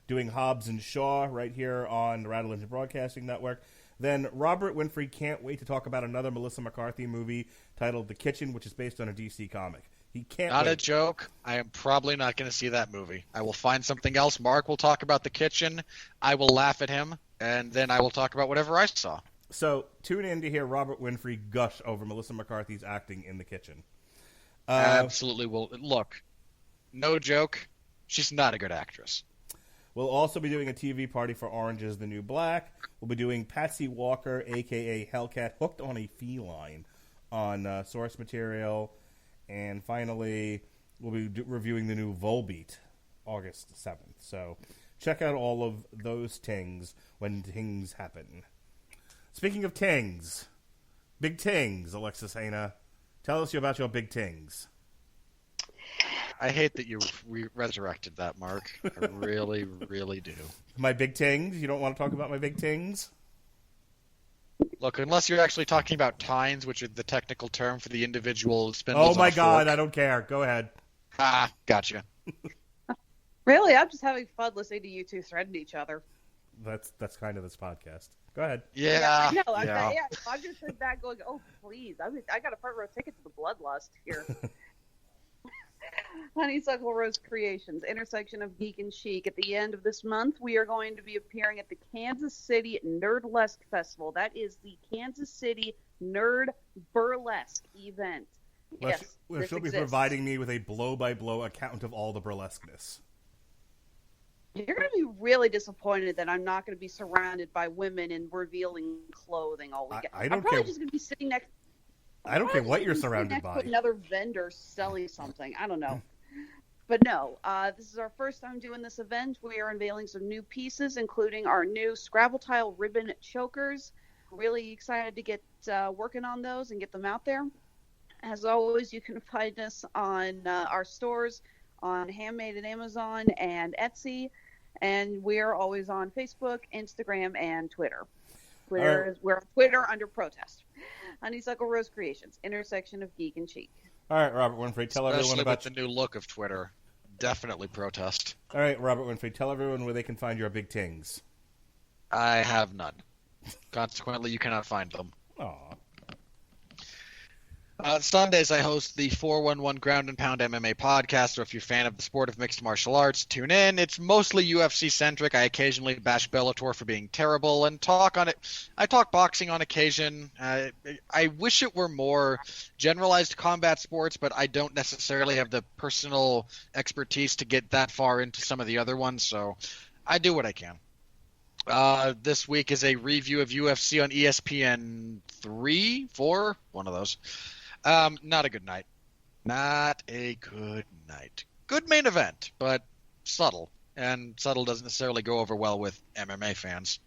doing Hobbs and Shaw right here on the Radulich Broadcasting Network. Then Robert Winfree can't wait to talk about another Melissa McCarthy movie titled The Kitchen, which is based on a DC comic. He can't Not wait. a joke. I am probably not going to see that movie. I will find something else. Mark will talk about The Kitchen. I will laugh at him, and then I will talk about whatever I saw. So tune in to hear Robert Winfree gush over Melissa McCarthy's acting in The Kitchen. Absolutely will. Look, no joke. She's not a good actress. We'll also be doing a TV party for Orange is the New Black. We'll be doing Patsy Walker, a.k.a. Hellcat, Hooked on a Feline on source material. And finally, we'll be reviewing the new Volbeat, August 7th. So check out all of those tings when tings happen. Speaking of tings, big tings, Alexis Hejna. Tell us about your big tings. I hate that you resurrected that, Mark. I really, really do. My big tings? You don't want to talk about my big tings? Look, unless you're actually talking about tines, which are the technical term for the individual spindles. Oh my on a God, fork. I don't care. Go ahead. Ah, gotcha. Really, I'm just having fun listening to you two threaten each other. That's kind of this podcast. Go ahead. Yeah. I know. Yeah. I'm just sitting back going, oh, please. I got a front row ticket to the bloodlust here. Honeysuckle Rose Creations, intersection of geek and chic. At the end of this month, we are going to be appearing at the Kansas City Nerdlesque Festival. That is the Kansas City Nerd Burlesque event. Yes, Well, this she'll be exists. providing me with a blow-by-blow account of all the burlesqueness. You're going to be really disappointed that I'm not going to be surrounded by women in revealing clothing all weekend. I don't I'm probably care. just going to be sitting next. I don't care what you're Sitting surrounded next to by. another vendor selling something. I don't know. But no, this is our first time doing this event. We are unveiling some new pieces, including our new Scrabble Tile ribbon chokers. Really excited to get working on those and get them out there. As always, you can find us on our stores on Handmade at Amazon and Etsy. And we're always on Facebook, Instagram, and Twitter. We're on Twitter under protest. Honeysuckle Rose Creations, intersection of geek and chic. All right, Robert Winfree, tell everyone Especially about with the new look of Twitter. Definitely protest. All right, Robert Winfree, tell everyone where they can find your big tings. I have none. Consequently, you cannot find them. Aw. Sundays, I host the 411 Ground and Pound MMA podcast, so if you're a fan of the sport of mixed martial arts, tune in. It's mostly UFC-centric. I occasionally bash Bellator for being terrible and talk on it. I talk boxing on occasion. I wish it were more generalized combat sports, but I don't necessarily have the personal expertise to get that far into some of the other ones, so I do what I can. This week is a review of UFC on ESPN 3, 4, one of those. Not a good night. Not a good night. Good main event, but subtle. And subtle doesn't necessarily go over well with MMA fans.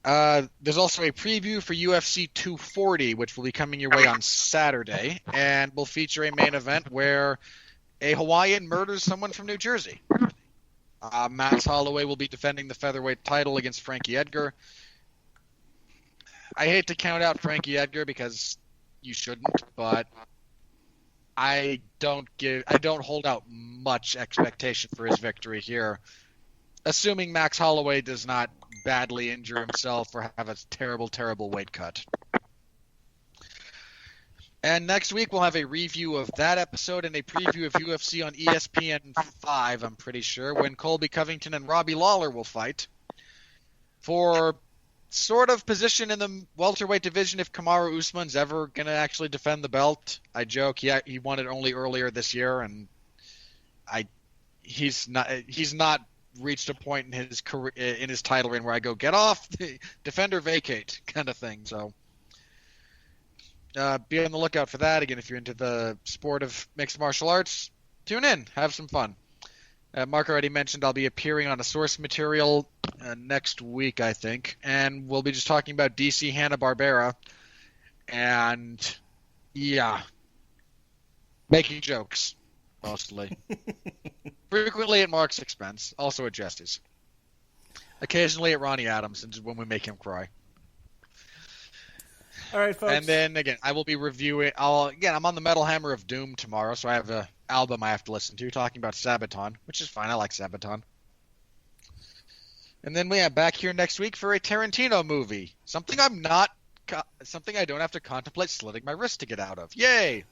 There's also a preview for UFC 240, which will be coming your way on Saturday, and will feature a main event where a Hawaiian murders someone from New Jersey. Max Holloway will be defending the featherweight title against Frankie Edgar. I hate to count out Frankie Edgar because you shouldn't, but I don't hold out much expectation for his victory here, assuming Max Holloway does not badly injure himself or have a terrible, terrible weight cut. And next week we'll have a review of that episode and a preview of UFC on ESPN 5, I'm pretty sure, when Colby Covington and Robbie Lawler will fight for sort of position in the welterweight division if Kamaru Usman's ever going to actually defend the belt. I joke he won it only earlier this year, and he's not reached a point in his career, in his title reign where I go, get off, defend or vacate kind of thing. So be on the lookout for that. Again, if you're into the sport of mixed martial arts, tune in, have some fun. Mark already mentioned I'll be appearing on a source material next week, I think, and we'll be just talking about DC Hanna-Barbera, and yeah, making jokes, mostly. Frequently at Mark's expense, also at Jesse's. Occasionally at Ronnie Adams, when we make him cry. All right, folks. And then, again, I will be reviewing... I'm on the Metal Hammer of Doom tomorrow, so I have an album I have to listen to talking about Sabaton, which is fine. I like Sabaton. And then we are back here next week for a Tarantino movie. Something I don't have to contemplate slitting my wrist to get out of. Yay!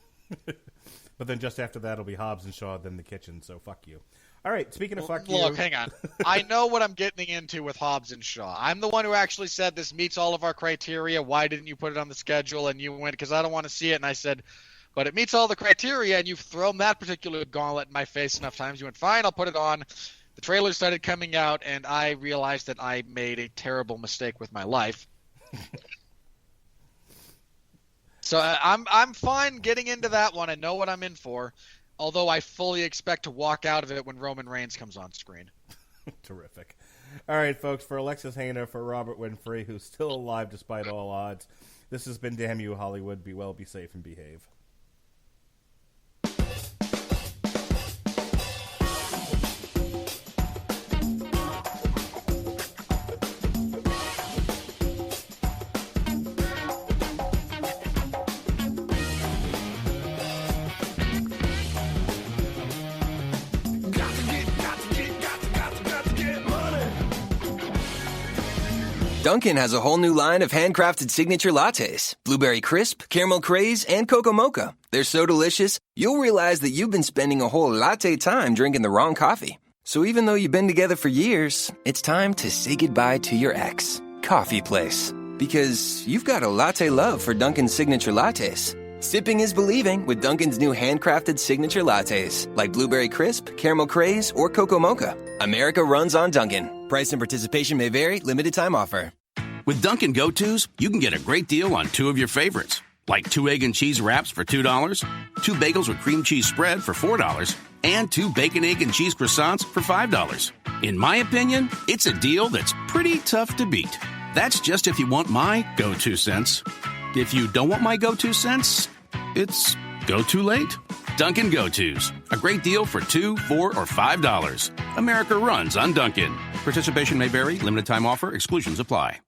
But then just after that, it'll be Hobbs and Shaw, then The Kitchen, so fuck you. All right, speaking of fuck you... Look, hang on. I know what I'm getting into with Hobbs and Shaw. I'm the one who actually said this meets all of our criteria. Why didn't you put it on the schedule? And you went, because I don't want to see it. And I said, but it meets all the criteria, and you've thrown that particular gauntlet in my face enough times. You went, fine, I'll put it on. The trailer started coming out, and I realized that I made a terrible mistake with my life. So I'm fine getting into that one. I know what I'm in for, although I fully expect to walk out of it when Roman Reigns comes on screen. Terrific. All right, folks, for Alexis Hejna, for Robert Winfree, who's still alive despite all odds, this has been Damn You, Hollywood. Be well, be safe, and behave. Dunkin' has a whole new line of handcrafted signature lattes. Blueberry Crisp, Caramel Craze, and Cocoa Mocha. They're so delicious, you'll realize that you've been spending a whole latte time drinking the wrong coffee. So even though you've been together for years, it's time to say goodbye to your ex, Coffee Place. Because you've got a latte love for Dunkin's signature lattes. Sipping is believing with Dunkin's new handcrafted signature lattes, like Blueberry Crisp, Caramel Craze, or Cocoa Mocha. America runs on Dunkin'. Price and participation may vary. Limited time offer. With Dunkin' Go-Tos, you can get a great deal on two of your favorites, like 2 egg and cheese wraps for $2, 2 bagels with cream cheese spread for $4, and 2 bacon, egg, and cheese croissants for $5. In my opinion, it's a deal that's pretty tough to beat. That's just if you want my go-to cents. If you don't want my go-to cents, it's go too late. Dunkin' Go-Tos, a great deal for $2, $4, or $5. America runs on Dunkin'. Participation may vary. Limited time offer. Exclusions apply.